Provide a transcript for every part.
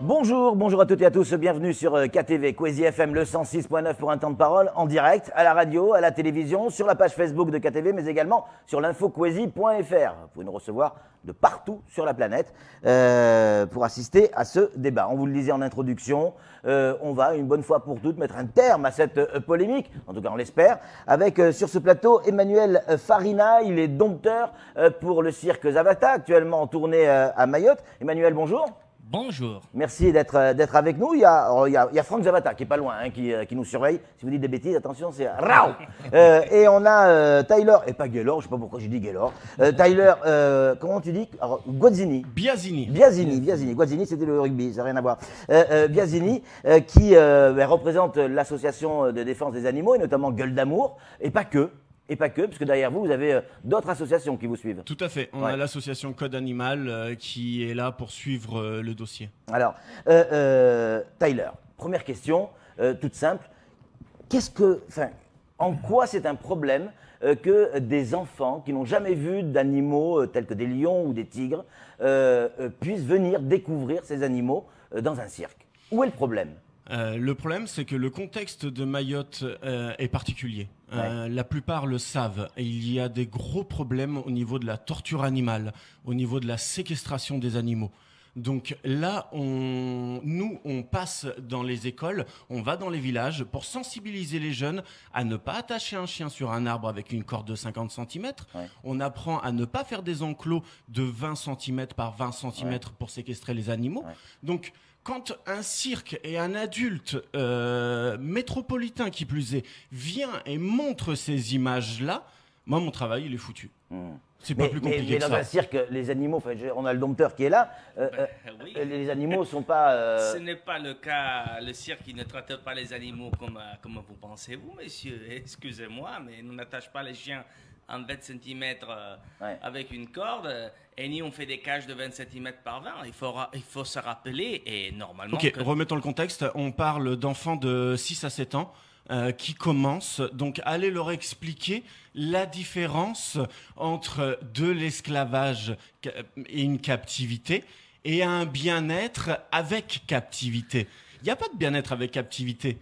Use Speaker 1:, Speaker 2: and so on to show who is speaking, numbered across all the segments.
Speaker 1: Bonjour, bonjour à toutes et à tous, bienvenue sur KTV, Kwezi FM, le 106.9 pour un temps de parole, en direct, à la radio, à la télévision, sur la page Facebook de KTV, mais également sur l'infokwezi.fr. Vous pouvez nous recevoir de partout sur la planète pour assister à ce débat. On vous le disait en introduction, on va une bonne fois pour toutes mettre un terme à cette polémique, en tout cas on l'espère, avec sur ce plateau Emmanuel Farina, il est dompteur pour le cirque Zavata, actuellement en tournée à Mayotte. Emmanuel, bonjour.
Speaker 2: Bonjour.
Speaker 1: Merci d'être avec nous. Il y a Franck Zavata qui est pas loin, hein, qui nous surveille. Si vous dites des bêtises, attention, c'est Rao. Et on a Tyler, et pas Gaylor, je sais pas pourquoi j'ai dit Gaylor. Tyler, comment tu dis? Alors, Guazzini.
Speaker 2: Biasini.
Speaker 1: Guazzini, c'était le rugby, ça n'a rien à voir. Biasini, qui représente l'association de défense des animaux, et notamment Gueule d'amour, et pas que. Et pas que, puisque derrière vous, vous avez d'autres associations qui vous suivent.
Speaker 2: Tout à fait. On a l'association Code Animal qui est là pour suivre le dossier.
Speaker 1: Alors, Tyler, première question, toute simple. En quoi c'est un problème que des enfants qui n'ont jamais vu d'animaux tels que des lions ou des tigres puissent venir découvrir ces animaux dans un cirque? Où est le problème?
Speaker 2: Le problème, c'est que le contexte de Mayotte est particulier. La plupart le savent. Et il y a des gros problèmes au niveau de la torture animale, au niveau de la séquestration des animaux. Donc là, on passe dans les écoles, on va dans les villages pour sensibiliser les jeunes à ne pas attacher un chien sur un arbre avec une corde de 50 cm. On apprend à ne pas faire des enclos de 20 cm par 20 cm pour séquestrer les animaux. Donc, quand un cirque et un adulte métropolitain qui plus est vient et montre ces images-là, moi mon travail il est foutu. C'est pas plus compliqué que ça.
Speaker 1: Mais dans un cirque, les animaux, on a le dompteur qui est là,
Speaker 3: Oui.
Speaker 1: les animaux sont pas...
Speaker 3: Ce n'est pas le cas. Le cirque il ne traite pas les animaux comme vous pensez, vous, monsieur. Excusez-moi, mais nous n'attache pas les chiens en 20 cm avec une corde, et ni on fait des cages de 20 cm par 20. Il faut se rappeler, et normalement...
Speaker 2: Ok, remettons le contexte. On parle d'enfants de 6 à 7 ans qui commencent. Donc, allez leur expliquer la différence entre de l'esclavage et une captivité et un bien-être avec captivité. Il n'y a pas de bien-être avec captivité.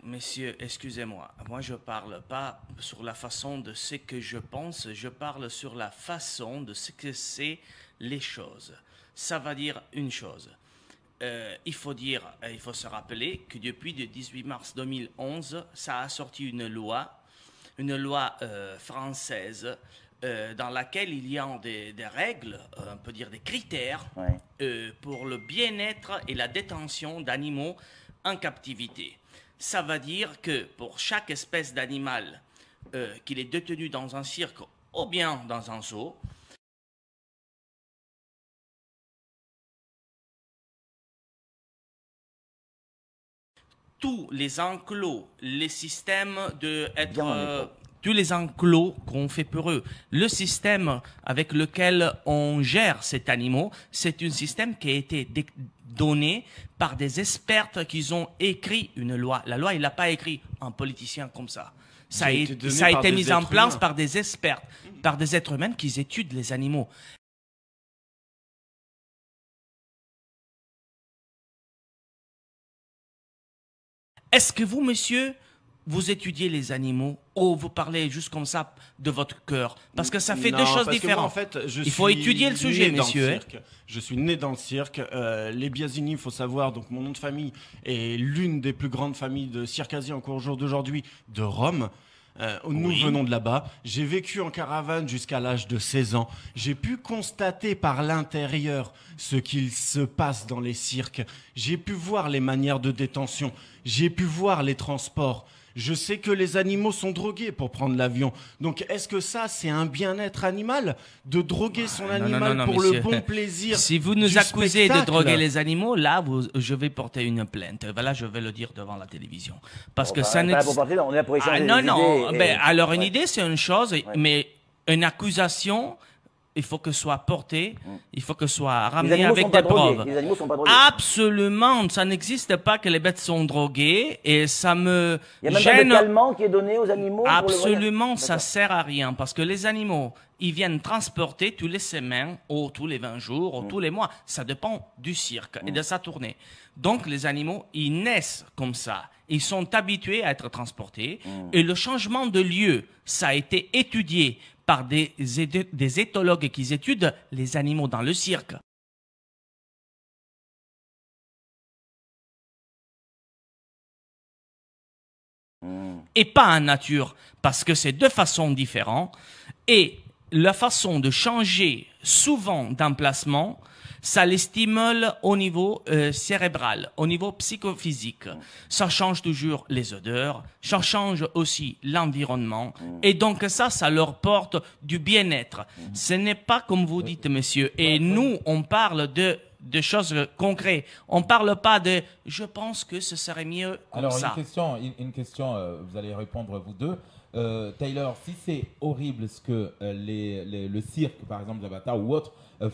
Speaker 3: Messieurs, excusez-moi, moi je parle pas sur la façon de ce que je pense, je parle sur la façon de ce que c'est les choses. Ça va dire une chose. Il faut se rappeler que depuis le 18 mars 2011, ça a sorti une loi française dans laquelle il y a des règles, on peut dire des critères pour le bien-être et la détention d'animaux en captivité. Ça veut dire que pour chaque espèce d'animal qu'il est détenu dans un cirque ou bien dans un zoo, tous les enclos, les systèmes tous les enclos qu'on fait pour eux, le système avec lequel on gère cet animal, c'est un système qui a été donné par des experts qui ont écrit une loi. La loi, il l'a pas écrit un politicien comme ça. Ça a été mis en place par des experts, par des êtres humains qui étudient les animaux. Est-ce que vous, monsieur, vous étudiez les animaux ou vous parlez juste comme ça de votre cœur? Parce que ça fait deux choses différentes.
Speaker 2: Moi, en fait,
Speaker 3: il faut étudier le sujet, messieurs.
Speaker 2: Je suis né dans le cirque. Les Biasini, il faut savoir, donc mon nom de famille est l'une des plus grandes familles de circassiens encore au jour d'aujourd'hui de Rome. Nous venons de là-bas. J'ai vécu en caravane jusqu'à l'âge de 16 ans. J'ai pu constater par l'intérieur ce qu'il se passe dans les cirques. J'ai pu voir les manières de détention. J'ai pu voir les transports. Je sais que les animaux sont drogués pour prendre l'avion. Donc, est-ce que ça, c'est un bien-être animal? De droguer son animal pour le bon plaisir?
Speaker 3: Si vous nous accusez de droguer les animaux, là, je vais porter une plainte. Voilà, je vais le dire devant la télévision. Parce que ça
Speaker 1: on est là pour échanger des idées.
Speaker 3: Alors, une idée, c'est une chose, mais une accusation, il faut que soit porté, il faut que soit
Speaker 1: Les
Speaker 3: ramené
Speaker 1: animaux
Speaker 3: avec
Speaker 1: sont pas
Speaker 3: des
Speaker 1: drogués.
Speaker 3: preuves.
Speaker 1: Les animaux sont pas drogués.
Speaker 3: Absolument, ça n'existe pas que les bêtes sont droguées et ça me
Speaker 1: Il y a même pas de
Speaker 3: gêne.
Speaker 1: calmant qui est donné aux animaux pour le voyage.
Speaker 3: Absolument, ça
Speaker 1: D'accord.
Speaker 3: sert à rien parce que les animaux, ils viennent transporter tous les semaines ou tous les 20 jours ou tous les mois. Ça dépend du cirque et de sa tournée. Donc, les animaux, ils naissent comme ça. Ils sont habitués à être transportés et le changement de lieu, ça a été étudié par des éthologues qui étudient les animaux dans le cirque. Et pas en nature, parce que c'est deux façons différentes. Et la façon de changer souvent d'emplacement, ça les stimule au niveau cérébral, au niveau psychophysique. Ça change toujours les odeurs, ça change aussi l'environnement. Et donc ça leur porte du bien-être. Ce n'est pas comme vous dites, monsieur. Et nous, on parle de choses concrètes. On parle pas de « je pense que ce serait mieux comme
Speaker 4: Alors,
Speaker 3: ça ».
Speaker 4: une question, vous allez répondre vous deux. Taylor, si c'est horrible ce que le cirque, par exemple, d'Avatar ou autre,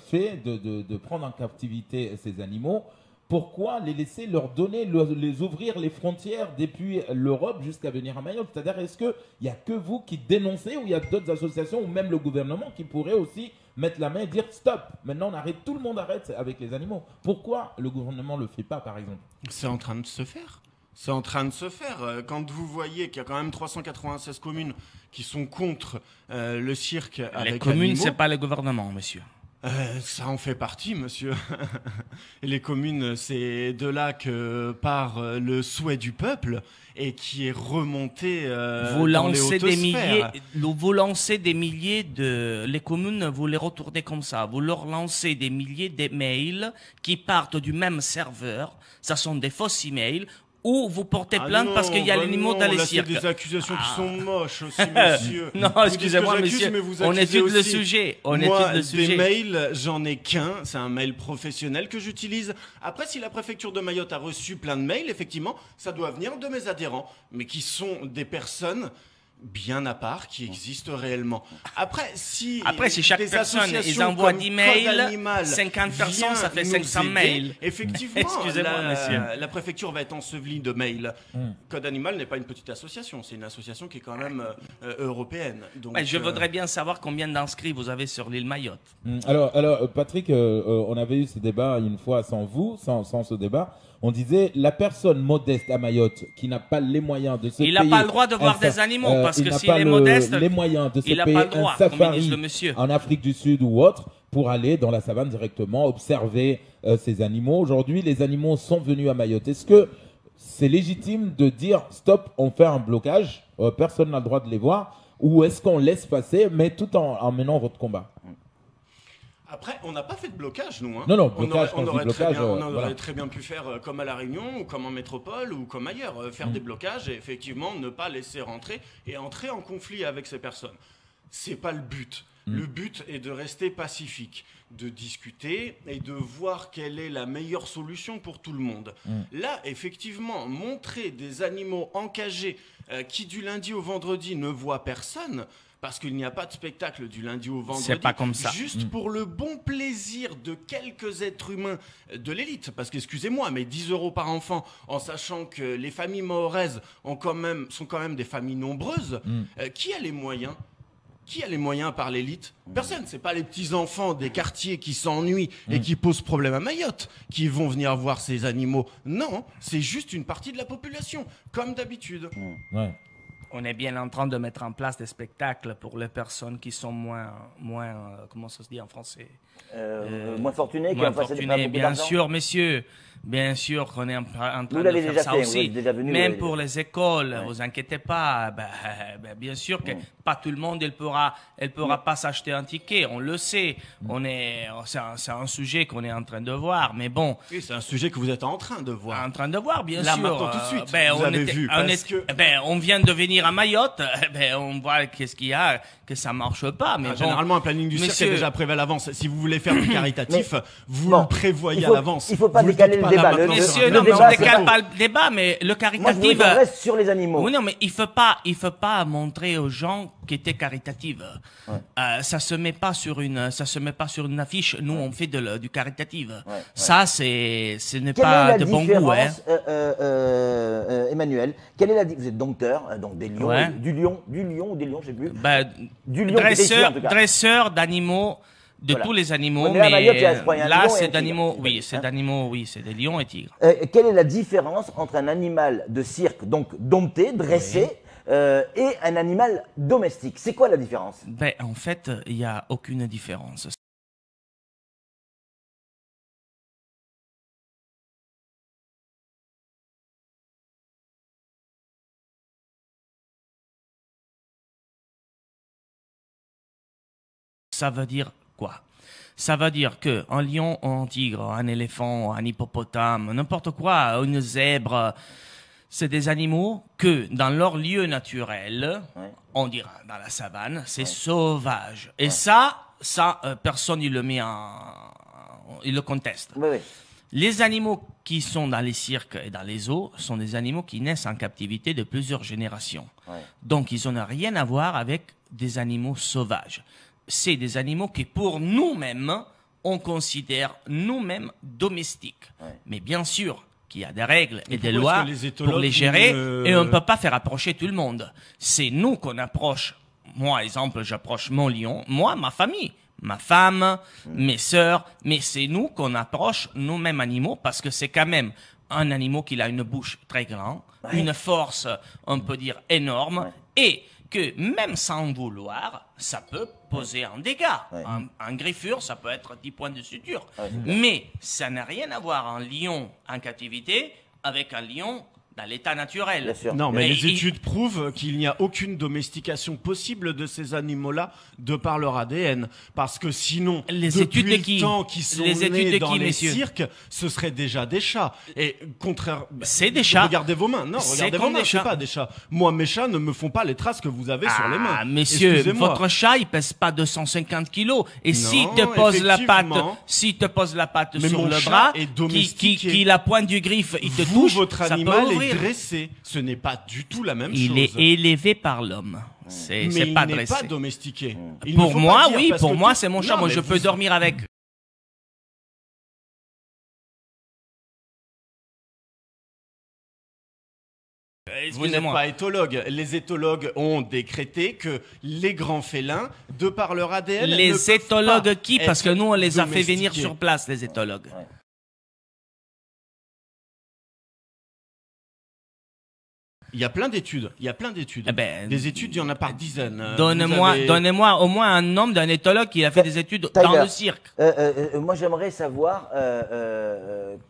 Speaker 4: fait de prendre en captivité ces animaux, pourquoi les laisser leur donner, les ouvrir les frontières depuis l'Europe jusqu'à venir à Mayotte? C'est-à-dire, est-ce qu'il n'y a que vous qui dénoncez ou il y a d'autres associations ou même le gouvernement qui pourrait aussi mettre la main et dire stop, maintenant on arrête, tout le monde arrête avec les animaux? Pourquoi le gouvernement ne le fait pas, par exemple?
Speaker 2: C'est en train de se faire. C'est en train de se faire. Quand vous voyez qu'il y a quand même 396 communes qui sont contre le cirque avec
Speaker 3: Les communes,
Speaker 2: animaux,
Speaker 3: c'est pas le gouvernement, monsieur.
Speaker 2: ça en fait partie, monsieur. Et les communes, c'est de là que part le souhait du peuple et qui est remonté
Speaker 3: Vous
Speaker 2: dans les
Speaker 3: lancez
Speaker 2: hautes
Speaker 3: des milliers,
Speaker 2: sphères.
Speaker 3: vous lancez des milliers de, les communes, vous les retournez comme ça. Vous leur lancez des milliers de mails qui partent du même serveur. Ça sont des faux emails. Ou vous portez plainte parce qu'il y a l'animal dans les
Speaker 2: là,
Speaker 3: cirques.
Speaker 2: C'est des accusations qui sont moches aussi, monsieur.
Speaker 3: Non,
Speaker 2: Vous dites
Speaker 3: excusez-moi,
Speaker 2: que j'accuse,
Speaker 3: monsieur.
Speaker 2: mais vous
Speaker 3: On
Speaker 2: accusez
Speaker 3: étude le
Speaker 2: aussi.
Speaker 3: sujet. On
Speaker 2: Moi,
Speaker 3: étude le sujet.
Speaker 2: des mails, j'en ai qu'un. C'est un mail professionnel que j'utilise. Après, si la préfecture de Mayotte a reçu plein de mails, effectivement, ça doit venir de mes adhérents, mais qui sont des personnes bien à part, qui existent réellement. Après, si
Speaker 3: chaque
Speaker 2: des
Speaker 3: personne, ils
Speaker 2: associations
Speaker 3: envoient
Speaker 2: comme
Speaker 3: 10
Speaker 2: Code
Speaker 3: mails,
Speaker 2: Animal
Speaker 3: 50 personnes,
Speaker 2: vient
Speaker 3: ça fait
Speaker 2: nous
Speaker 3: 500
Speaker 2: aider,
Speaker 3: mails.
Speaker 2: Effectivement,
Speaker 3: Excusez-moi, monsieur.
Speaker 2: la préfecture va être ensevelie de mails. Code Animal n'est pas une petite association, c'est une association qui est quand même européenne. Donc,
Speaker 3: Ouais, je voudrais bien savoir combien d'inscrits vous avez sur l'île Mayotte.
Speaker 4: Alors, Patrick, on avait eu ce débat une fois sans vous, sans ce débat. On disait la personne modeste à Mayotte qui n'a pas les moyens de se payer.
Speaker 3: Il n'a pas le droit de voir des animaux parce que s'il est modeste,
Speaker 4: les moyens de se
Speaker 3: il n'a
Speaker 4: payer
Speaker 3: pas le droit,
Speaker 4: un
Speaker 3: comme il dit
Speaker 4: safari
Speaker 3: le monsieur.
Speaker 4: en Afrique du Sud ou autre pour aller dans la savane directement observer ces animaux. Aujourd'hui, les animaux sont venus à Mayotte. Est-ce que c'est légitime de dire stop, on fait un blocage, personne n'a le droit de les voir, ou est-ce qu'on laisse passer, mais tout en menant votre combat?
Speaker 2: Après, on n'a pas fait de blocage, nous. Hein.
Speaker 4: Non, blocage,
Speaker 2: on aurait,
Speaker 4: blocage,
Speaker 2: aurait très bien pu faire comme à La Réunion, ou comme en métropole, ou comme ailleurs. Faire des blocages et effectivement ne pas laisser rentrer et entrer en conflit avec ces personnes. C'est pas le but. Le but est de rester pacifique, de discuter et de voir quelle est la meilleure solution pour tout le monde. Là, effectivement, montrer des animaux encagés qui du lundi au vendredi ne voient personne, parce qu'il n'y a pas de spectacle du lundi au vendredi.
Speaker 3: C'est pas comme ça.
Speaker 2: Juste pour le bon plaisir de quelques êtres humains de l'élite. Parce qu'excusez-moi, mais 10 € par enfant, en sachant que les familles mahoraises sont quand même des familles nombreuses, qui a les moyens? Qui a les moyens par l'élite? Personne. C'est pas les petits-enfants des quartiers qui s'ennuient et qui posent problème à Mayotte qui vont venir voir ces animaux. Non, c'est juste une partie de la population, comme d'habitude.
Speaker 4: Ouais.
Speaker 3: On est bien en train de mettre en place des spectacles pour les personnes qui sont moins comment ça se dit en français?
Speaker 1: Moins fortunés, qui
Speaker 3: Moins
Speaker 1: ont passé
Speaker 3: fortunés,
Speaker 1: beaucoup
Speaker 3: bien
Speaker 1: d'argent.
Speaker 3: sûr, messieurs. Bien sûr qu'on est en train
Speaker 1: Vous
Speaker 3: de
Speaker 1: l'avez
Speaker 3: faire
Speaker 1: déjà
Speaker 3: ça
Speaker 1: fait, vous
Speaker 3: aussi.
Speaker 1: êtes déjà venu, vous
Speaker 3: Même
Speaker 1: l'avez
Speaker 3: pour
Speaker 1: déjà
Speaker 3: les écoles, vous inquiétez pas. Bien sûr que pas tout le monde, elle pourra pas s'acheter un ticket. On le sait. C'est un sujet qu'on est en train de voir. Mais bon.
Speaker 2: Oui, c'est un sujet que vous êtes en train de voir.
Speaker 3: En train de voir, bien
Speaker 2: Là,
Speaker 3: sûr.
Speaker 2: maintenant, tout de suite, vous
Speaker 3: on
Speaker 2: avez vu, parce que...
Speaker 3: on vient de venir à Mayotte. On voit qu'est-ce qu'il y a, que ça marche pas. Mais bon,
Speaker 2: généralement, un planning du cirque
Speaker 3: monsieur-
Speaker 2: est déjà prévu à l'avance. Si vous voulez faire du caritatif, vous
Speaker 1: bon,
Speaker 2: le prévoyez
Speaker 1: il faut-
Speaker 2: à l'avance.
Speaker 1: il faut pas
Speaker 2: Vous le
Speaker 1: décaler
Speaker 2: dites
Speaker 1: le débat.
Speaker 2: maintenant
Speaker 3: Messieurs,
Speaker 2: sur un
Speaker 3: non, mais
Speaker 1: débat,
Speaker 3: on
Speaker 1: c'est
Speaker 3: décale
Speaker 1: pas-
Speaker 3: pas le débat, mais le
Speaker 1: Moi, je voulais
Speaker 3: caritatif.
Speaker 1: qu'on reste sur les animaux.
Speaker 3: Oui, non, mais il faut pas montrer aux gens qui étaient caritative. Ça se met pas sur une affiche. Nous, on fait du caritatif. Ça, ce n'est
Speaker 1: Quelle
Speaker 3: pas
Speaker 1: est la
Speaker 3: de bon goût, hein.
Speaker 1: différence, Emmanuel, quelle est vous êtes dompteur, donc des lions,
Speaker 3: Ouais.
Speaker 1: du lion ou des lions, je sais plus.
Speaker 3: Ben,
Speaker 1: Du lion, qui était ici, en tout cas.
Speaker 3: dresseur d'animaux, de
Speaker 1: Voilà.
Speaker 3: tous les animaux,
Speaker 1: Ouais, mais à Mayotte, il y a,
Speaker 3: mais
Speaker 1: je crois, il y a un
Speaker 3: là,
Speaker 1: lion et un
Speaker 3: c'est
Speaker 1: tigre,
Speaker 3: d'animaux,
Speaker 1: c'est
Speaker 3: oui,
Speaker 1: pas-
Speaker 3: c'est
Speaker 1: hein.
Speaker 3: d'animaux, oui, c'est des lions et tigres.
Speaker 1: Quelle est la différence entre un animal de cirque, donc dompté, dressé, et un animal domestique? C'est quoi la différence?
Speaker 3: Ben, en fait, il n'y a aucune différence. Ça veut dire quoi? Ça veut dire que un lion, un tigre, un éléphant, un hippopotame, n'importe quoi, une zèbre, c'est des animaux que dans leur lieu naturel, on dira dans la savane, c'est sauvage. Et ça, personne il le met il le conteste.
Speaker 1: Oui, oui.
Speaker 3: Les animaux qui sont dans les cirques et dans les zoos sont des animaux qui naissent en captivité de plusieurs générations. Donc, ils n'ont rien à voir avec des animaux sauvages. C'est des animaux que pour nous-mêmes, on considère nous-mêmes domestiques. Mais bien sûr qu'il y a des règles et des
Speaker 2: pourquoi
Speaker 3: lois
Speaker 2: est-ce que les
Speaker 3: pour
Speaker 2: éthologues
Speaker 3: les gérer
Speaker 2: ne-
Speaker 3: et on ne peut pas faire approcher tout le monde. C'est nous qu'on approche. Moi, exemple, j'approche mon lion, moi, ma famille. Ma femme, mes sœurs, mais c'est nous qu'on approche nous-mêmes animaux parce que c'est quand même un animal qui a une bouche très grande, une force, on peut dire, énorme, et que même sans vouloir, ça peut poser un dégât. Un griffure, ça peut être 10 points de suture. Mais ça n'a rien à voir un lion en captivité avec un lion dans l'état naturel.
Speaker 1: Bien sûr.
Speaker 2: Non, mais les
Speaker 3: il-
Speaker 2: études prouvent qu'il n'y a aucune domestication possible de ces animaux-là de par leur ADN. Parce que sinon,
Speaker 3: Les
Speaker 2: depuis
Speaker 3: études de
Speaker 2: le
Speaker 3: qui
Speaker 2: temps qu'ils sont
Speaker 3: Les études
Speaker 2: nés
Speaker 3: de
Speaker 2: dans
Speaker 3: qui,
Speaker 2: les
Speaker 3: messieurs
Speaker 2: cirques, ce seraient déjà des chats. Et contraire...
Speaker 3: C'est des chats.
Speaker 2: Regardez vos mains. Non,
Speaker 3: C'est
Speaker 2: regardez
Speaker 3: comme
Speaker 2: vos mains,
Speaker 3: des
Speaker 2: c'est
Speaker 3: chats.
Speaker 2: pas des chats. Moi, mes chats ne me font pas les traces que vous avez sur les mains.
Speaker 3: Ah, messieurs,
Speaker 2: Excusez-moi.
Speaker 3: votre chat, il pèse pas 250 kilos. Et s'il
Speaker 2: Non,
Speaker 3: te pose la patte,
Speaker 2: effectivement.
Speaker 3: s'il te pose la patte
Speaker 2: Mais
Speaker 3: sur
Speaker 2: mon
Speaker 3: le
Speaker 2: chat
Speaker 3: bras,
Speaker 2: est
Speaker 3: qui
Speaker 2: domestiqué.
Speaker 3: la pointe du griffe, il te
Speaker 2: Vous,
Speaker 3: touche,
Speaker 2: votre
Speaker 3: ça peut
Speaker 2: animal est
Speaker 3: ouvrir.
Speaker 2: dressé. Ce n'est pas du tout la même
Speaker 3: Il
Speaker 2: chose.
Speaker 3: est élevé par l'homme. C'est
Speaker 2: Mais
Speaker 3: pas
Speaker 2: il n'est
Speaker 3: dressé.
Speaker 2: pas domestiqué. Il ne
Speaker 3: Pour
Speaker 2: faut
Speaker 3: moi,
Speaker 2: pas dire,
Speaker 3: oui,
Speaker 2: parce
Speaker 3: pour
Speaker 2: que
Speaker 3: moi,
Speaker 2: tout-
Speaker 3: c'est mon chat.
Speaker 2: Non,
Speaker 3: Moi,
Speaker 2: mais
Speaker 3: je peux
Speaker 2: vous-
Speaker 3: dormir avec.
Speaker 2: Vous n'êtes
Speaker 3: Excusez-moi.
Speaker 2: pas éthologue. Les éthologues ont décrété que les grands félins, de par leur ADN, ne
Speaker 3: Les
Speaker 2: peuvent
Speaker 3: éthologues
Speaker 2: pas
Speaker 3: qui? Parce que
Speaker 2: être
Speaker 3: nous, on les a fait venir
Speaker 2: domestiqués.
Speaker 3: sur place, les éthologues.
Speaker 2: Il y a plein d'études. Il y a plein d'études.
Speaker 3: Eh ben,
Speaker 2: des études, il y en a par dizaines. Vous
Speaker 3: Donnez-moi
Speaker 2: avez-
Speaker 3: au moins un nom d'un éthologue qui a fait des études dans
Speaker 1: Tyler.
Speaker 3: le cirque.
Speaker 1: Moi, j'aimerais savoir,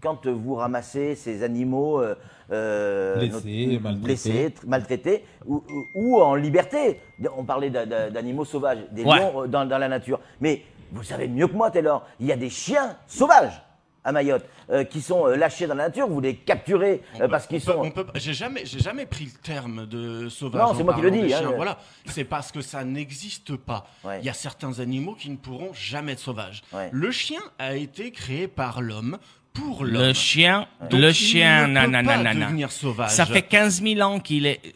Speaker 1: quand vous ramassez ces animaux
Speaker 4: Blessés, maltraités.
Speaker 1: maltraités ou en liberté, on parlait d'animaux sauvages, des
Speaker 3: Ouais.
Speaker 1: lions dans la nature. Mais vous savez mieux que moi, Taylor, il y a des chiens sauvages à Mayotte qui sont lâchés dans la nature. Vous les capturez parce qu'ils sont.
Speaker 2: J'ai jamais pris le terme de sauvage.
Speaker 1: Non, c'est
Speaker 2: en
Speaker 1: moi qui le
Speaker 2: parlant
Speaker 1: dis,
Speaker 2: des
Speaker 1: hein,
Speaker 2: chiens.
Speaker 1: mais-
Speaker 2: Voilà, c'est parce que ça n'existe pas.
Speaker 1: Ouais.
Speaker 2: Il y a certains animaux qui ne pourront jamais être sauvages.
Speaker 1: Ouais.
Speaker 2: Le chien a été créé par l'homme pour l'homme.
Speaker 3: Le chien,
Speaker 2: Donc,
Speaker 3: non,
Speaker 2: il ne
Speaker 3: non,
Speaker 2: peut pas
Speaker 3: non.
Speaker 2: devenir sauvage.
Speaker 3: Ça fait 15 000 ans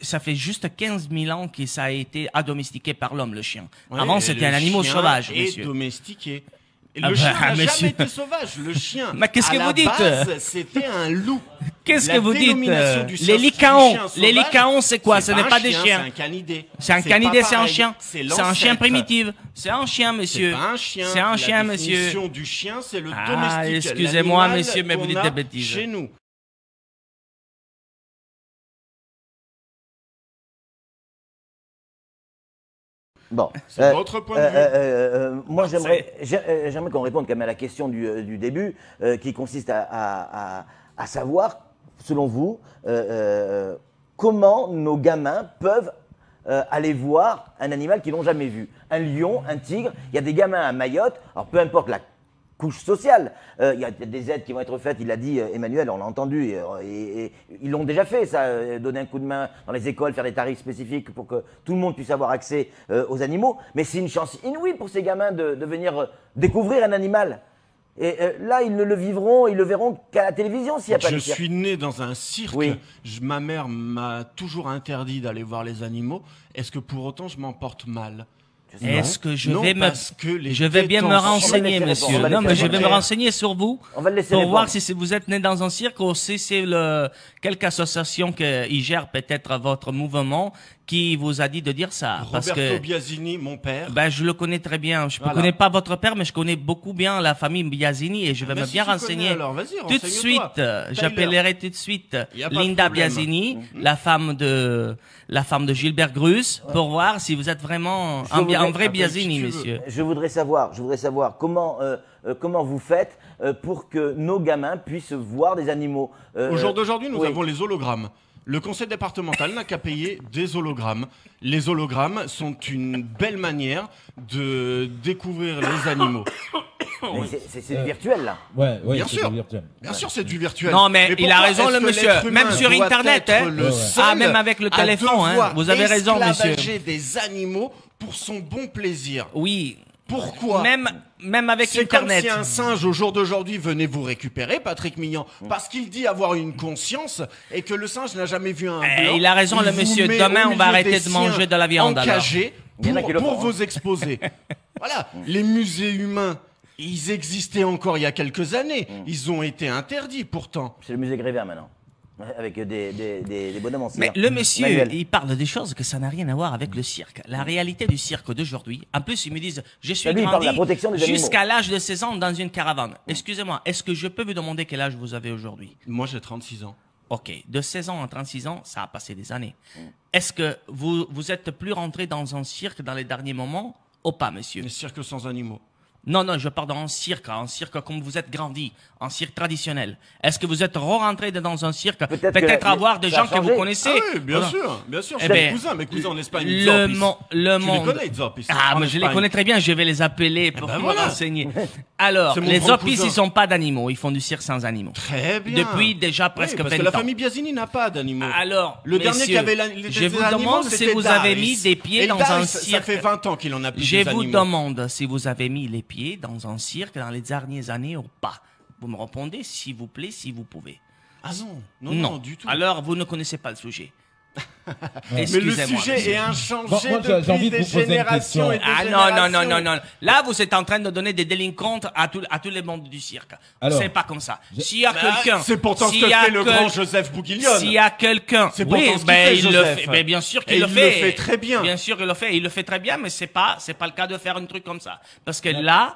Speaker 3: ça fait juste 15 000 ans que ça a été domestiqué par l'homme, le chien.
Speaker 2: Ouais,
Speaker 3: Avant,
Speaker 2: et
Speaker 3: c'était
Speaker 2: le
Speaker 3: un animal
Speaker 2: chien
Speaker 3: sauvage,
Speaker 2: est
Speaker 3: messieurs.
Speaker 2: domestiqué. Et
Speaker 3: Ah
Speaker 2: le
Speaker 3: bah,
Speaker 2: chien n'a
Speaker 3: monsieur.
Speaker 2: jamais été sauvage. Le chien,
Speaker 3: Mais qu'est-ce
Speaker 2: à
Speaker 3: que
Speaker 2: la
Speaker 3: vous dites
Speaker 2: base, c'était un loup.
Speaker 3: Qu'est-ce
Speaker 2: La
Speaker 3: que vous dites
Speaker 2: dénomination du
Speaker 3: Les
Speaker 2: chien
Speaker 3: lycaons.
Speaker 2: sauvage,
Speaker 3: Les lycaons, c'est quoi? Ce n'est
Speaker 2: un
Speaker 3: pas des
Speaker 2: chien,
Speaker 3: chiens.
Speaker 2: C'est un canidé.
Speaker 3: C'est un
Speaker 2: pas
Speaker 3: canidé, c'est un
Speaker 2: pareil.
Speaker 3: chien.
Speaker 2: C'est
Speaker 3: C'est un chien
Speaker 2: l'ancêtre.
Speaker 3: primitif. C'est un chien, monsieur.
Speaker 2: C'est pas un chien.
Speaker 3: C'est un chien,
Speaker 2: La
Speaker 3: monsieur.
Speaker 2: définition du chien, c'est le
Speaker 3: Ah,
Speaker 2: domestique.
Speaker 3: excusez-moi,
Speaker 2: l'animal
Speaker 3: monsieur, mais vous
Speaker 2: qu'on
Speaker 3: dites
Speaker 2: a
Speaker 3: des bêtises.
Speaker 2: Chez nous.
Speaker 1: Bon.
Speaker 2: C'est votre point de vue.
Speaker 1: Moi, j'aimerais qu'on réponde quand même à la question du début, qui consiste à savoir, selon vous, comment nos gamins peuvent aller voir un animal qu'ils n'ont jamais vu. Un lion, un tigre. Il y a des gamins à Mayotte, alors peu importe la couche sociale, il y a des aides qui vont être faites, il l'a dit Emmanuel, on l'a entendu, et ils l'ont déjà fait, ça, donner un coup de main dans les écoles, faire des tarifs spécifiques pour que tout le monde puisse avoir accès aux animaux. Mais c'est une chance inouïe pour ces gamins de venir découvrir un animal. Et là, ils ne le vivront, ils le verront qu'à la télévision s'il n'y a pas de cirque.
Speaker 2: Je suis né dans un cirque.
Speaker 1: Oui.
Speaker 2: Ma mère m'a toujours interdit d'aller voir les animaux. Est-ce que pour autant je m'en porte mal?
Speaker 3: Est-ce que je
Speaker 2: Non,
Speaker 3: vais me,
Speaker 2: parce que les
Speaker 3: je vais bien me
Speaker 2: détentions-
Speaker 3: renseigner,
Speaker 1: On va laisser
Speaker 3: monsieur.
Speaker 1: répondre, on va
Speaker 3: Non, mais
Speaker 1: laisser
Speaker 3: je vais me
Speaker 2: répondre.
Speaker 3: renseigner sur vous
Speaker 1: On va le laisser
Speaker 3: pour
Speaker 1: répondre.
Speaker 3: voir si vous êtes né dans un cirque ou si c'est quelque association qui gère peut-être votre mouvement qui vous a dit de dire ça. Parce
Speaker 2: Roberto
Speaker 3: que
Speaker 2: Biasini, mon père.
Speaker 3: ben, je le connais très bien. Je ne
Speaker 2: Voilà.
Speaker 3: connais pas votre père, mais je connais beaucoup bien la famille Biasini et je vais
Speaker 2: Mais
Speaker 3: me
Speaker 2: si
Speaker 3: bien
Speaker 2: tu connais,
Speaker 3: renseigner.
Speaker 2: alors, vas-y,
Speaker 3: Tout de
Speaker 2: renseigne-toi.
Speaker 3: suite,
Speaker 2: Tyler.
Speaker 3: j'appellerai tout de suite
Speaker 2: Y a pas de
Speaker 3: Linda
Speaker 2: problème.
Speaker 3: Biasini, la femme de Gilbert Grus, pour voir si vous êtes vraiment un
Speaker 1: voudrais-
Speaker 3: vrai
Speaker 2: Appelle
Speaker 3: Biasini,
Speaker 2: qui tu veux.
Speaker 3: monsieur.
Speaker 1: Je voudrais savoir comment vous faites pour que nos gamins puissent voir des animaux.
Speaker 2: Au jour d'aujourd'hui, nous
Speaker 1: oui.
Speaker 2: avons les hologrammes. Le conseil départemental n'a qu'à payer des hologrammes. Les hologrammes sont une belle manière de découvrir les animaux.
Speaker 1: Mais c'est du virtuel là.
Speaker 4: Ouais, ouais,
Speaker 2: Bien
Speaker 4: c'est
Speaker 2: sûr.
Speaker 4: du virtuel.
Speaker 2: Bien sûr, c'est du virtuel.
Speaker 3: Non, mais il a
Speaker 2: pourquoi
Speaker 3: raison,
Speaker 2: est-ce
Speaker 3: le
Speaker 2: que
Speaker 3: monsieur.
Speaker 2: l'être humain
Speaker 3: Même sur
Speaker 2: doit
Speaker 3: Internet,
Speaker 2: être
Speaker 3: hein.
Speaker 2: le
Speaker 4: Ouais.
Speaker 2: seul
Speaker 3: Ah, même avec le
Speaker 2: à
Speaker 3: téléphone, hein.
Speaker 2: devoir
Speaker 3: Vous avez raison, monsieur.
Speaker 2: esclavager des animaux pour son bon plaisir.
Speaker 3: Oui.
Speaker 2: Pourquoi
Speaker 3: Même avec
Speaker 2: C'est comme
Speaker 3: Internet.
Speaker 2: si un singe au jour d'aujourd'hui venait vous récupérer, Patrick Mignon, parce qu'il dit avoir une conscience et que le singe n'a jamais vu un blanc.
Speaker 3: Il a raison, le
Speaker 2: vous
Speaker 3: monsieur.
Speaker 2: met
Speaker 3: Demain,
Speaker 2: au
Speaker 3: on va
Speaker 2: milieu
Speaker 3: arrêter
Speaker 2: des
Speaker 3: de manger
Speaker 2: siens
Speaker 3: de la viande, alors.
Speaker 2: encagés
Speaker 1: Il y en a qui le
Speaker 2: pour
Speaker 1: font,
Speaker 2: vous exposer. Voilà, les musées humains, ils existaient encore il y a quelques années. Ils ont été interdits pourtant.
Speaker 1: C'est le musée Grévin maintenant. Avec des bonhommes en cire.
Speaker 3: Mais le monsieur,
Speaker 1: Manuel.
Speaker 3: il parle des choses que ça n'a rien à voir avec le cirque. La réalité du cirque d'aujourd'hui, en plus, ils me disent, je suis
Speaker 1: Lui, il parle de la
Speaker 3: grandi
Speaker 1: protection des animaux.
Speaker 3: jusqu'à l'âge de 16 ans dans une caravane. Excusez-moi, est-ce que je peux vous demander quel âge vous avez aujourd'hui?
Speaker 2: Moi, j'ai 36 ans.
Speaker 3: Ok, de 16 ans à 36 ans, ça a passé des années. Est-ce que vous êtes plus rentré dans un cirque dans les derniers moments ou pas, monsieur?
Speaker 2: Les cirques sans animaux.
Speaker 3: Non, je parle d'un cirque comme vous êtes grandi, un cirque traditionnel. Est-ce que vous êtes re-rentré dans un cirque, peut-être
Speaker 1: que
Speaker 3: avoir des
Speaker 1: ça a
Speaker 3: gens que vous
Speaker 1: changé.
Speaker 3: connaissez?
Speaker 2: Ah oui, bien
Speaker 3: Voilà.
Speaker 2: sûr, bien sûr.
Speaker 3: Eh
Speaker 2: C'est
Speaker 3: ben,
Speaker 2: mes cousins en Espagne. ils
Speaker 3: Le
Speaker 2: zappent, ils-
Speaker 3: monde.
Speaker 2: Tu les connais, Zop, ici,
Speaker 3: Ah,
Speaker 2: en
Speaker 3: mais je les
Speaker 2: Espagne.
Speaker 3: connais très bien, je vais les appeler pour
Speaker 2: ben
Speaker 3: me
Speaker 2: voilà.
Speaker 3: renseigner. Alors,
Speaker 2: C'est mon
Speaker 3: les
Speaker 2: grand
Speaker 3: Zopis,
Speaker 2: cousin.
Speaker 3: ils sont pas d'animaux, ils font du cirque sans animaux.
Speaker 2: Très bien.
Speaker 3: Depuis déjà presque
Speaker 2: Oui, parce
Speaker 3: 20
Speaker 2: que la
Speaker 3: ans.
Speaker 2: famille Biasini n'a pas d'animaux.
Speaker 3: Alors,
Speaker 2: le dernier
Speaker 3: messieurs,
Speaker 2: qui avait
Speaker 3: je
Speaker 2: des
Speaker 3: vous
Speaker 2: animaux,
Speaker 3: demande si
Speaker 2: c'était
Speaker 3: vous avez
Speaker 2: Darius.
Speaker 3: mis des pieds
Speaker 2: Et
Speaker 3: dans
Speaker 2: Darius,
Speaker 3: un
Speaker 2: Ça
Speaker 3: cirque.
Speaker 2: fait 20 ans qu'il en a plus
Speaker 3: Je
Speaker 2: des
Speaker 3: vous
Speaker 2: animaux.
Speaker 3: demande si vous avez mis les pieds dans un cirque dans les dernières années ou pas. Vous me répondez, s'il vous plaît, si vous pouvez.
Speaker 2: Ah non, du tout.
Speaker 3: Alors, vous ne connaissez pas le sujet.
Speaker 2: Mais le
Speaker 3: Excusez-moi,
Speaker 2: sujet
Speaker 3: monsieur.
Speaker 2: est inchangé
Speaker 4: Moi, j'ai
Speaker 2: depuis
Speaker 4: envie de
Speaker 2: des
Speaker 4: vous poser une
Speaker 2: générations
Speaker 4: question.
Speaker 2: et des
Speaker 3: Ah
Speaker 2: générations.
Speaker 3: non. Là, vous êtes en train de donner des délinquants à tous les mondes du cirque.
Speaker 4: Alors,
Speaker 3: C'est pas comme ça. S'il y a
Speaker 2: Bah,
Speaker 3: quelqu'un.
Speaker 2: c'est pourtant ce
Speaker 3: s'il
Speaker 2: que
Speaker 3: y a
Speaker 2: fait le
Speaker 3: quel-
Speaker 2: grand Joseph Bouguillon.
Speaker 3: S'il y a quelqu'un.
Speaker 2: C'est
Speaker 3: oui,
Speaker 2: pourtant ce qu'il
Speaker 3: ben,
Speaker 2: fait,
Speaker 3: il le
Speaker 2: Joseph.
Speaker 3: fait. Mais bien sûr qu'il
Speaker 2: Et
Speaker 3: le
Speaker 2: il
Speaker 3: fait.
Speaker 2: le fait très bien.
Speaker 3: Bien sûr qu'il le fait. Il le fait très bien, mais c'est pas le cas de faire un truc comme ça. Parce que là,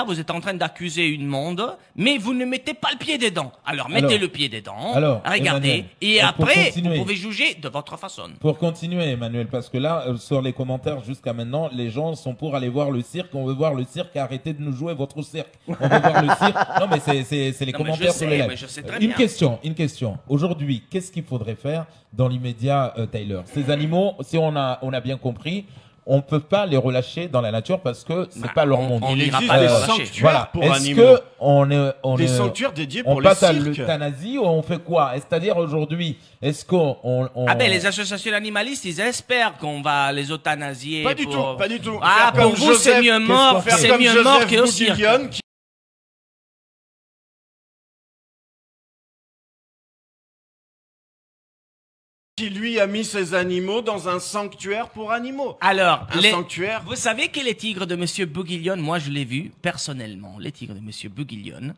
Speaker 3: vous êtes en train d'accuser une monde, mais vous ne mettez pas le pied dedans. Alors, mettez
Speaker 4: Alors,
Speaker 3: le pied dedans.
Speaker 4: alors,
Speaker 3: regardez.
Speaker 4: Emmanuel,
Speaker 3: Et
Speaker 4: pour
Speaker 3: après,
Speaker 4: continuer.
Speaker 3: vous pouvez juger de votre façon.
Speaker 4: Pour continuer, Emmanuel, parce que là, sur les commentaires jusqu'à maintenant, les gens sont pour aller voir le cirque. On veut voir le cirque. Arrêtez de nous jouer votre cirque. On veut voir le cirque. Non, mais c'est les
Speaker 3: Non, mais
Speaker 4: commentaires
Speaker 3: je
Speaker 4: sur
Speaker 3: sais,
Speaker 4: les
Speaker 3: mais
Speaker 4: lives.
Speaker 3: je sais très
Speaker 4: Une
Speaker 3: bien.
Speaker 4: question. Aujourd'hui, qu'est-ce qu'il faudrait faire dans l'immédiat, Tyler? Ces animaux, si on a bien compris, on peut pas les relâcher dans la nature parce que c'est
Speaker 3: Bah,
Speaker 4: pas leur
Speaker 3: on-
Speaker 4: monde.
Speaker 3: on
Speaker 2: Il
Speaker 3: n'ira
Speaker 2: existe
Speaker 3: pas
Speaker 2: des
Speaker 3: les relâcher.
Speaker 2: sanctuaires
Speaker 4: Voilà.
Speaker 2: pour
Speaker 4: Est-ce
Speaker 2: animaux.
Speaker 4: que on
Speaker 2: Des sanctuaires dédiés pour
Speaker 4: on
Speaker 2: les
Speaker 4: passe à
Speaker 2: cirques.
Speaker 4: l'euthanasie ou on fait quoi? C'est-à-dire aujourd'hui, est-ce qu'on
Speaker 3: Ah ben les associations animalistes, ils espèrent qu'on va les euthanasier.
Speaker 2: Pas du
Speaker 3: pour-
Speaker 2: tout, pas du tout.
Speaker 3: Ah,
Speaker 2: Faire
Speaker 3: pour
Speaker 2: comme
Speaker 3: vous, c'est
Speaker 2: Joseph-
Speaker 3: mieux
Speaker 4: qu'est-ce
Speaker 3: mort,
Speaker 4: qu'on fait
Speaker 2: Faire
Speaker 3: c'est
Speaker 2: comme
Speaker 3: mieux mort
Speaker 2: Joseph
Speaker 3: qu'au cirque.
Speaker 2: Bouguillon, qui lui a mis ses animaux dans un sanctuaire pour animaux.
Speaker 3: Alors,
Speaker 2: Un sanctuaire.
Speaker 3: vous savez que les tigres de Monsieur Bouguillon, moi je l'ai vu personnellement, les tigres de Monsieur Bouguillon,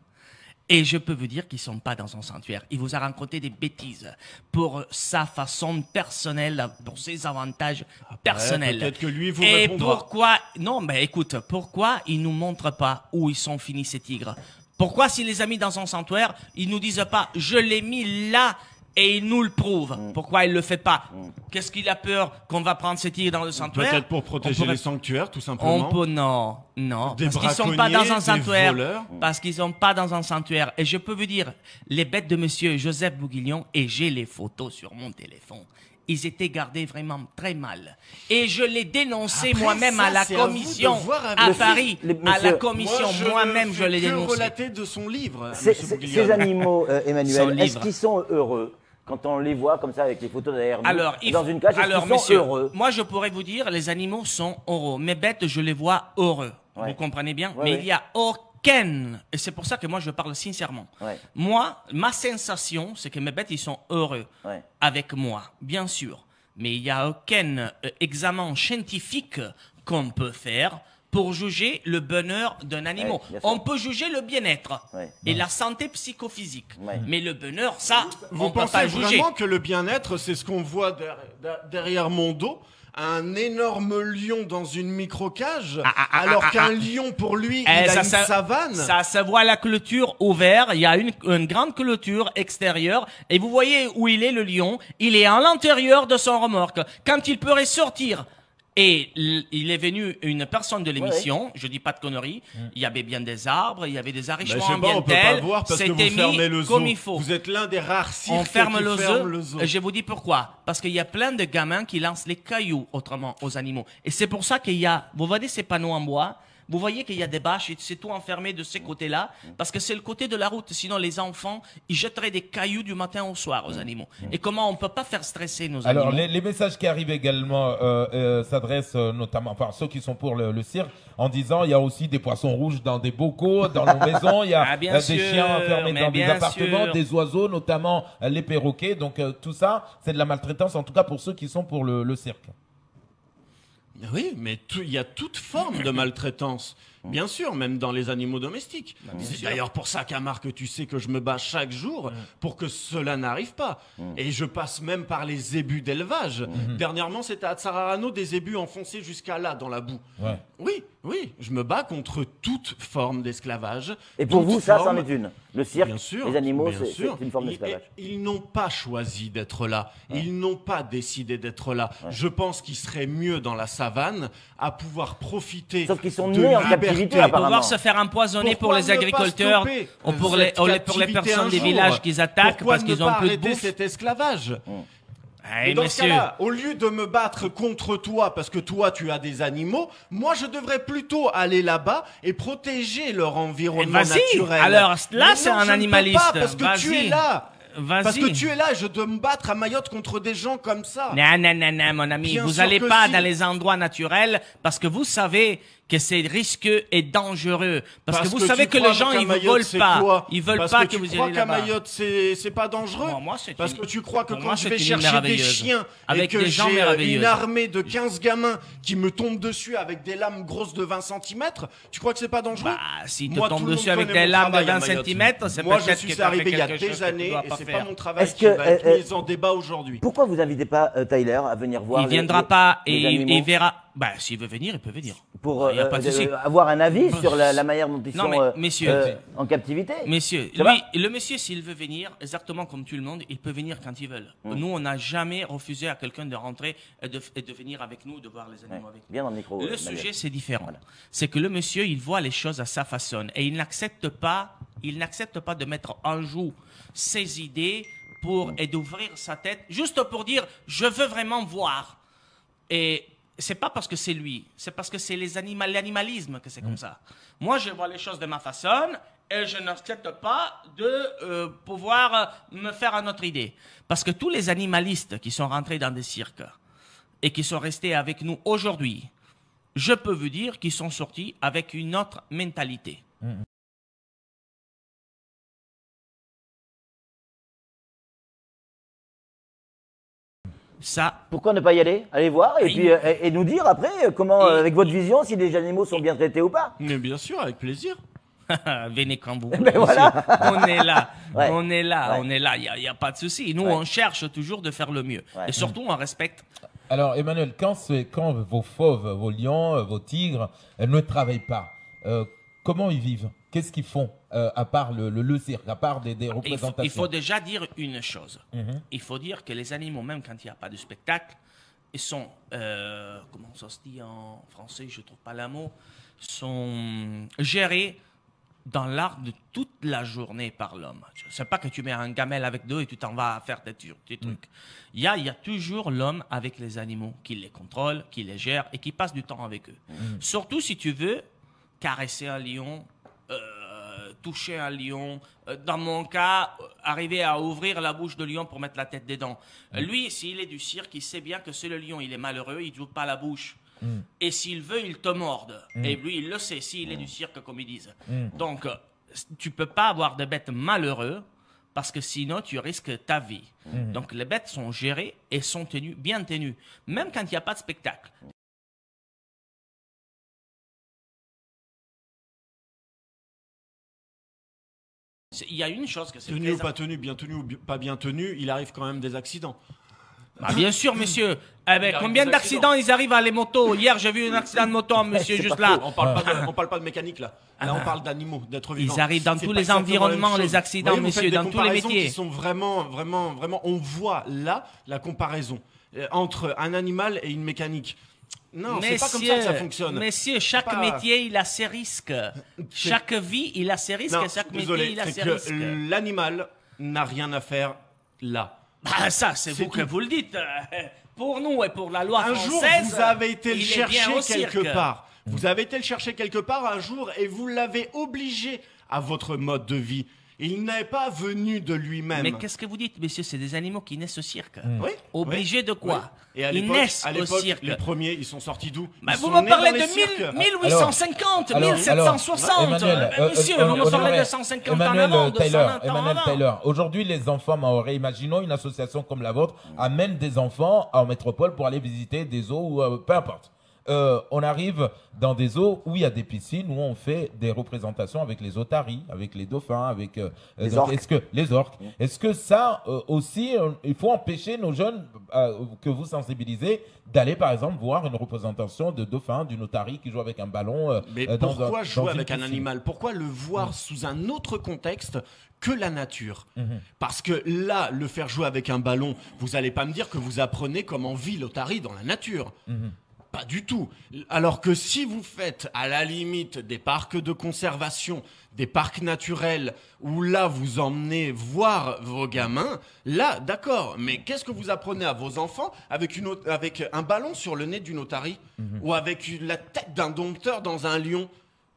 Speaker 3: et je peux vous dire qu'ils sont pas dans un sanctuaire. Il vous a raconté des bêtises pour sa façon personnelle, pour ses avantages personnels.
Speaker 2: peut-être que lui vous
Speaker 3: Et
Speaker 2: répondra.
Speaker 3: pourquoi non, mais écoute, pourquoi ils nous montrent pas où ils sont finis ces tigres? Pourquoi s'il les a mis dans un sanctuaire, ils nous disent pas je l'ai mis là et il nous le prouve? Pourquoi il le fait pas? Qu'est-ce qu'il a peur qu'on va prendre ces tigres dans le sanctuaire?
Speaker 2: Peut-être pour protéger
Speaker 3: On pourrait-
Speaker 2: les sanctuaires, tout
Speaker 3: On
Speaker 2: simplement.
Speaker 3: peut, non,
Speaker 2: Des
Speaker 3: parce qu'ils sont pas dans
Speaker 2: braconniers,
Speaker 3: un
Speaker 2: des
Speaker 3: sanctuaire.
Speaker 2: voleurs.
Speaker 3: Parce qu'ils sont pas dans un sanctuaire. Et je peux vous dire, les bêtes de monsieur Joseph Bouguillon, et j'ai les photos sur mon téléphone, ils étaient gardés vraiment très mal. Et je l'ai dénoncé
Speaker 2: Après,
Speaker 3: moi-même
Speaker 2: ça,
Speaker 3: à la
Speaker 2: c'est à vous de
Speaker 3: commission,
Speaker 2: voir avec
Speaker 3: à
Speaker 2: le
Speaker 3: Paris,
Speaker 1: les-
Speaker 3: à la
Speaker 1: monsieur,
Speaker 3: commission, moi-même je l'ai
Speaker 2: que
Speaker 3: dénoncé.
Speaker 2: relater de son livre,
Speaker 1: Ces,
Speaker 2: monsieur
Speaker 1: ces-
Speaker 2: Bouguillon.
Speaker 1: ces animaux,
Speaker 3: Son
Speaker 1: Emmanuel, est-ce
Speaker 3: livre.
Speaker 1: qu'ils sont heureux quand on les voit comme ça avec les photos derrière nous
Speaker 3: Alors,
Speaker 1: dans une cage? Est-ce
Speaker 3: alors
Speaker 1: qu'ils sont
Speaker 3: messieurs,
Speaker 1: heureux?
Speaker 3: moi je pourrais vous dire, les animaux sont heureux. Mes bêtes, je les vois heureux.
Speaker 1: Ouais.
Speaker 3: Vous comprenez bien?
Speaker 1: Ouais,
Speaker 3: Mais
Speaker 1: ouais.
Speaker 3: il n'y a aucune, et c'est pour ça que moi je parle sincèrement, moi, ma sensation, c'est que mes bêtes, ils sont heureux avec moi, bien sûr. Mais il n'y a aucun examen scientifique qu'on peut faire pour juger le bonheur d'un animal. On peut juger le bien-être et la santé psychophysique. Mais le bonheur, ça,
Speaker 2: vous
Speaker 3: on ne peut pas juger.
Speaker 2: Vous pensez vraiment que le bien-être, c'est ce qu'on voit derrière mon dos? Un énorme lion dans une micro-cage, alors qu'un lion, pour lui, il a une savane.
Speaker 3: Ça se voit à la clôture ouverte, il y a une grande clôture extérieure, et vous voyez où il est, le lion. Il est à l'intérieur de son remorque. Quand il pourrait sortir, et il est venu une personne de l'émission, je dis pas de conneries, il y avait bien des arbres, il y avait des arrichements ambientels, c'était mis comme il faut.
Speaker 2: Vous êtes l'un des rares cirques
Speaker 3: on ferme
Speaker 2: qui
Speaker 3: le zoo. Je vous dis pourquoi. Parce qu'il y a plein de gamins qui lancent les cailloux autrement aux animaux. Et c'est pour ça qu'il y a, vous voyez ces panneaux en bois, vous voyez qu'il y a des bâches et c'est tout enfermé de ces côtés-là, parce que c'est le côté de la route. Sinon, les enfants, ils jetteraient des cailloux du matin au soir aux animaux. Et comment on peut pas faire stresser nos animaux?
Speaker 4: Alors, les messages qui arrivent également s'adressent notamment, enfin, ceux qui sont pour le cirque, en disant il y a aussi des poissons rouges dans des bocaux, dans nos maisons, il y a des chiens enfermés dans des appartements, des oiseaux, notamment les perroquets. Donc, tout ça, c'est de la maltraitance, en tout cas pour ceux qui sont pour le cirque.
Speaker 2: Oui, mais il y a toute forme de maltraitance. Bien sûr, même dans les animaux domestiques. C'est d'ailleurs pour ça, Camar, que tu sais que je me bats chaque jour pour que cela n'arrive pas. Et je passe même par les zébus d'élevage. Dernièrement, c'était à Tsararano, des zébus enfoncés jusqu'à là, dans la boue. Oui, je me bats contre toute forme d'esclavage.
Speaker 1: Et pour vous, ça, c'en est une. Le cirque, les animaux, c'est une forme d'esclavage.
Speaker 2: Ils n'ont pas choisi d'être là. Ils n'ont pas décidé d'être là. Je pense qu'ils seraient mieux dans la savane à pouvoir profiter.
Speaker 1: Sauf qu'ils sont nés en captivité,
Speaker 3: à pouvoir se faire empoisonner pour les agriculteurs ou pour les personnes des villages qu'ils attaquent parce qu'ils ont plus de bouffe.
Speaker 2: Cet esclavage.
Speaker 3: Et
Speaker 2: dans ce cas-là, au lieu de me battre contre toi parce que toi tu as des animaux, moi je devrais plutôt aller là-bas et protéger leur environnement naturel.
Speaker 3: Alors là, c'est un animaliste.
Speaker 2: Parce que tu es là. Parce que tu es là et je dois me battre à Mayotte contre des gens comme ça.
Speaker 3: Non, mon ami. Vous n'allez pas dans les endroits naturels parce que vous savez que c'est risqueux et dangereux. Parce que vous savez que les gens, ils ne veulent pas. Ils veulent pas que vous y alliez là-bas.
Speaker 2: Tu crois qu'à Mayotte, c'est pas dangereux? Parce que tu crois que quand je vais chercher des chiens et que j'ai une armée de 15 gamins qui me tombent dessus avec des lames grosses de 20 cm, tu crois que c'est pas dangereux?
Speaker 3: Si tu tombes dessus avec des lames de 20 cm, c'est peut-être que
Speaker 2: moi, je suis arrivé il y a des années et c'est pas mon travail qui va être mis en débat aujourd'hui.
Speaker 1: Pourquoi vous invitez pas Tyler à venir voir?
Speaker 3: Il viendra pas et il verra. S'il veut venir, il peut venir.
Speaker 1: Pour avoir un avis sur la manière dont ils sont en captivité.
Speaker 3: Messieurs, le monsieur, s'il veut venir, exactement comme tout le monde, il peut venir quand il veut. Nous, on n'a jamais refusé à quelqu'un de rentrer et de venir avec nous, de voir les animaux avec nous.
Speaker 1: Bien dans le micro.
Speaker 3: Le sujet, c'est différent. Voilà. C'est que le monsieur, il voit les choses à sa façon et il n'accepte pas de mettre en joue ses idées et d'ouvrir sa tête juste pour dire « je veux vraiment voir ». Et c'est pas parce que c'est lui, c'est parce que c'est l'animalisme que c'est comme ça. Moi, je vois les choses de ma façon et je n'accepte pas de pouvoir me faire une autre idée. Parce que tous les animalistes qui sont rentrés dans des cirques et qui sont restés avec nous aujourd'hui, je peux vous dire qu'ils sont sortis avec une autre mentalité. Ça.
Speaker 1: Pourquoi ne pas y aller? Allez voir et puis et nous dire après comment, avec votre vision, si les animaux sont bien traités ou pas.
Speaker 2: Mais bien sûr, avec plaisir.
Speaker 3: Venez quand vous
Speaker 1: voulez. Voilà.
Speaker 3: On est là, on est là. Il y a pas de souci. Nous, on cherche toujours de faire le mieux et surtout on respecte.
Speaker 4: Alors, Emmanuel, quand vos fauves, vos lions, vos tigres ne travaillent pas, comment ils vivent? Qu'est-ce qu'ils font à part le cirque, à part des représentations?
Speaker 3: Il faut déjà dire une chose. Il faut dire que les animaux, même quand il n'y a pas de spectacle, ils sont, comment ça se dit en français, je ne trouve pas le mot, sont gérés dans l'art de toute la journée par l'homme. Ce n'est pas que tu mets un gamelle avec deux et tu t'en vas faire des trucs. Il y a toujours l'homme avec les animaux qui les contrôle, qui les gère et qui passe du temps avec eux. Surtout si tu veux caresser un lion, toucher un lion, dans mon cas, arriver à ouvrir la bouche de lion pour mettre la tête dedans. Lui, s'il est du cirque, il sait bien que si le lion il est malheureux, il n'ouvre pas la bouche. Et s'il veut, il te morde. Et lui, il le sait, s'il est du cirque, comme ils disent. Donc, tu peux pas avoir de bêtes malheureux, parce que sinon, tu risques ta vie. Donc, les bêtes sont gérées et sont tenues, bien tenues, même quand il n'y a pas de spectacle. Il y a une chose que c'est
Speaker 2: tenu ou pas tenu, bien tenu ou pas bien tenu, il arrive quand même des accidents.
Speaker 3: Ah, bien sûr, monsieur. Eh ben, combien d'accidents ils arrivent à les motos? Hier, j'ai vu un accident de moto, monsieur, juste là.
Speaker 2: On parle pas de mécanique, là. Là, on parle d'animaux, d'êtres vivants.
Speaker 3: Ils arrivent dans tous les environnements, les accidents, monsieur, dans tous les métiers.
Speaker 2: Qui sont vraiment, on voit là la comparaison entre un animal et une mécanique. Non, c'est pas comme ça que ça fonctionne.
Speaker 3: Messieurs, chaque métier, il a ses risques. Chaque vie, il a ses risques.
Speaker 2: Non,
Speaker 3: et chaque
Speaker 2: désolé,
Speaker 3: métier, il a ses
Speaker 2: que
Speaker 3: risques.
Speaker 2: l'animal n'a rien à faire là.
Speaker 3: Ah, ça, c'est vous que vous le dites. Pour nous et pour la loi française.
Speaker 2: Un jour, vous avez été le
Speaker 3: il est
Speaker 2: chercher
Speaker 3: bien au
Speaker 2: quelque
Speaker 3: cirque.
Speaker 2: part. Vous avez été le chercher quelque part un jour et vous l'avez obligé à votre mode de vie. Il n'est pas venu de lui-même.
Speaker 3: Mais qu'est-ce que vous dites, messieurs? C'est des animaux qui naissent au cirque.
Speaker 2: Oui.
Speaker 3: Obligés de quoi?
Speaker 2: Oui. Et à
Speaker 3: ils naissent au cirque.
Speaker 2: les premiers, ils sont sortis d'où?
Speaker 3: Bah,
Speaker 2: Ils
Speaker 3: vous
Speaker 2: sont
Speaker 3: me
Speaker 2: nés
Speaker 3: parlez
Speaker 2: dans les
Speaker 3: de
Speaker 2: cirques.
Speaker 3: 1850,
Speaker 4: Alors,
Speaker 3: 1760.
Speaker 4: Emmanuel,
Speaker 3: Monsieur, vous me parlez de 150 ans avant, 200 ans
Speaker 4: Emmanuel
Speaker 3: avant.
Speaker 4: Taylor, aujourd'hui, les enfants maorais, imaginons une association comme la vôtre, amène des enfants en métropole pour aller visiter des zoos ou peu importe. On arrive dans des zoos où il y a des piscines, où on fait des représentations avec les otaries, avec les dauphins, avec
Speaker 1: les orques.
Speaker 4: les orques. Est-ce que ça aussi, il faut empêcher nos jeunes que vous sensibilisez d'aller par exemple voir une représentation de dauphin, d'une otarie qui joue avec un ballon.
Speaker 2: Mais pourquoi jouer avec un animal? Pourquoi le voir sous un autre contexte que la nature? Parce que là, le faire jouer avec un ballon, vous n'allez pas me dire que vous apprenez comment vit l'otarie dans la nature. Pas du tout. Alors que si vous faites à la limite des parcs de conservation, des parcs naturels, où là vous emmenez voir vos gamins, là d'accord. Mais qu'est-ce que vous apprenez à vos enfants avec un ballon sur le nez d'une otarie ou avec la tête d'un dompteur dans un lion?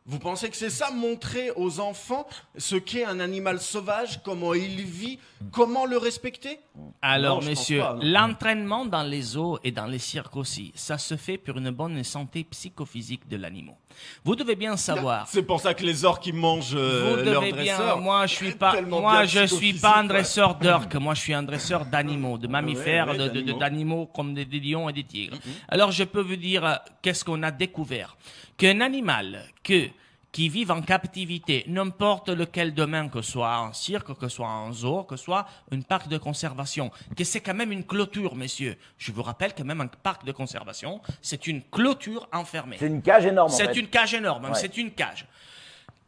Speaker 2: Vous pensez que c'est ça, montrer aux enfants ce qu'est un animal sauvage, comment il vit, comment le respecter?
Speaker 3: Alors,
Speaker 2: Non,
Speaker 3: messieurs,
Speaker 2: je pense pas, non.
Speaker 3: l'entraînement dans les zoos et dans les cirques aussi, ça se fait pour une bonne santé psychophysique de l'animal. Vous devez bien savoir.
Speaker 2: C'est pour ça que les orques ils mangent
Speaker 3: Vous
Speaker 2: leurs
Speaker 3: devez bien.
Speaker 2: dresseurs.
Speaker 3: Moi, je suis pas.
Speaker 2: Tellement
Speaker 3: Moi,
Speaker 2: bien
Speaker 3: je suis
Speaker 2: psychophysique,
Speaker 3: pas un
Speaker 2: ouais.
Speaker 3: dresseur d'orques. Moi, je suis un dresseur d'animaux, de mammifères,
Speaker 2: Ouais,
Speaker 3: d'animaux comme des lions et des tigres. Alors, je peux vous dire qu'est-ce qu'on a découvert. Qu'un animal qui vivent en captivité, n'importe lequel domaine, que ce soit un cirque, que ce soit un zoo, que ce soit un parc de conservation, que c'est quand même une clôture, messieurs. Je vous rappelle que même un parc de conservation, c'est une clôture enfermée.
Speaker 1: C'est une cage énorme. en
Speaker 3: C'est
Speaker 1: fait.
Speaker 3: une cage énorme,
Speaker 1: Ouais.
Speaker 3: c'est une cage.